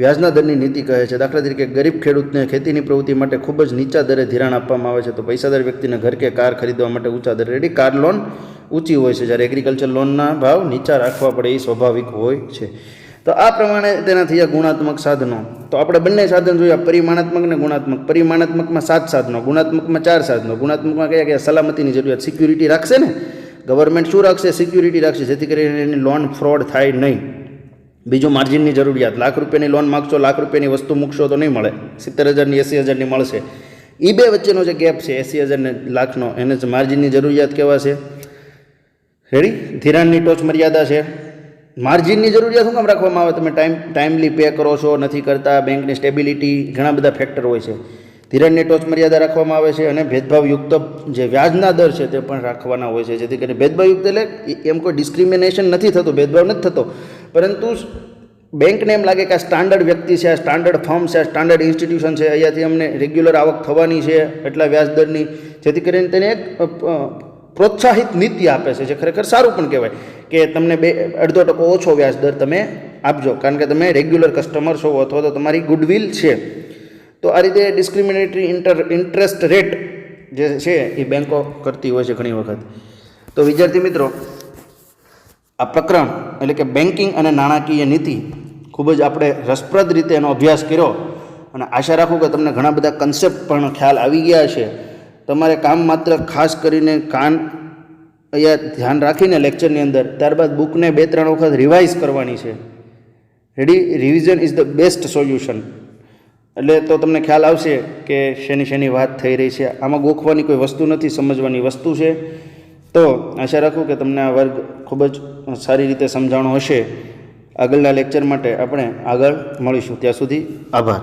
વ્યાજના દરની નીતિ કહે છે. દાખલા તરીકે ગરીબ ખેડૂતને ખેતીની પ્રવૃત્તિ માટે ખૂબ જ નીચા દરે ધિરાણ આપવામાં આવે છે, તો પૈસાદાર વ્યક્તિને ઘર કે કાર ખરીદવા માટે ઊંચા દરે. રેડી, કાર લોન ઊંચી હોય છે, જ્યારે એગ્રીકલ્ચર લોનના ભાવ નીચા રાખવા પડે એ સ્વાભાવિક હોય છે. તો આ પ્રમાણે તેના થયા ગુણાત્મક સાધનો. તો આપણે બંને સાધન જોયા, પરિમાણાત્મક અને ગુણાત્મક. પરિમાણાત્મકમાં 7 સાધનો, ગુણાત્મકમાં 4 સાધનો. ગુણાત્મકમાં કયા સલામતીની જરૂરિયાત, સિક્યુરિટી રાખશે ને ગવર્મેન્ટ, શું રાખશે? સિક્યુરિટી રાખશે, જેથી કરીને એની લોન ફ્રોડ થાય નહીં. બીજું માર્જિનની જરૂરિયાત, ₹1,00,000ની લોન માગશો, ₹1,00,000ની વસ્તુ મૂકશો તો નહીં મળે, 70,000ની 80,000ની મળશે. એ બે વચ્ચેનો જે ગેપ છે 80,000 ને લાખનો, એને જ માર્જિનની જરૂરિયાત કહેવાશે. રેડી, ધિરાણની ટોચ મર્યાદા છે. માર્જિનની જરૂરિયાત શું કામ રાખવામાં આવે? તમે ટાઈમલી પે કરો છો, નથી કરતા, બેંકની સ્ટેબિલિટી, ઘણા બધા ફેક્ટર હોય છે. ધિરાણની ટોચ મર્યાદા રાખવામાં આવે છે અને ભેદભાવયુક્ત જે વ્યાજના દર છે તે પણ રાખવાના હોય છે, જેથી કરીને ભેદભાવયુક્ત એટલે એમ કોઈ ડિસ્ક્રિમિનેશન નથી થતું, ભેદભાવ નથી થતો, પરંતુ બેંકને એમ લાગે કે આ સ્ટાન્ડર્ડ વ્યક્તિ છે, આ સ્ટાન્ડર્ડ ફર્મ છે, આ સ્ટાન્ડર્ડ ઇન્સ્ટિટ્યુશન છે, અહીંયાથી અમને રેગ્યુલર આવક થવાની છે એટલા વ્યાજદરની, જેથી કરીને તેને એક પ્રોત્સાહિત નીતિ આપે છે, જે ખરેખર સારું પણ કહેવાય કે તમને 0.5% ઓછો વ્યાજદર તમે આપજો, કારણ કે તમે રેગ્યુલર કસ્ટમર છો અથવા તો તમારી ગુડવિલ છે. તો આ રીતે ડિસ્ક્રિમિનેટરી ઇન્ટરેસ્ટ રેટ જે છે એ બેંકો કરતી હોય છે ઘણી વખત. તો વિદ્યાર્થી મિત્રો, આ પ્રકરણ એટલે કે બેન્કિંગ અને નાણાકીય નીતિ ખૂબ જ આપણે રસપ્રદ રીતે એનો અભ્યાસ કર્યો અને આશા રાખું કે તમને ઘણા બધા કન્સેપ્ટ પણ ખ્યાલ આવી ગયા છે. તમારે કામ માત્ર ખાસ કરીને અહીંયા ધ્યાન રાખીને લેક્ચરની અંદર, ત્યારબાદ બુકને 2-3 વખત રિવાઇઝ કરવાની છે. Ready, revision is the best solution. એટલે તો તમને ખ્યાલ આવશે કે શેની વાત થઈ રહી છે. આમાં ગોખવાની કોઈ વસ્તુ નથી, સમજવાની વસ્તુ છે. તો આશા રાખું કે તમને આ વર્ગ ખૂબ જ સારી રીતે સમજાણો હશે. આગળના લેક્ચર માટે આપણે આગળ મળીશું. ત્યાં સુધી આભાર.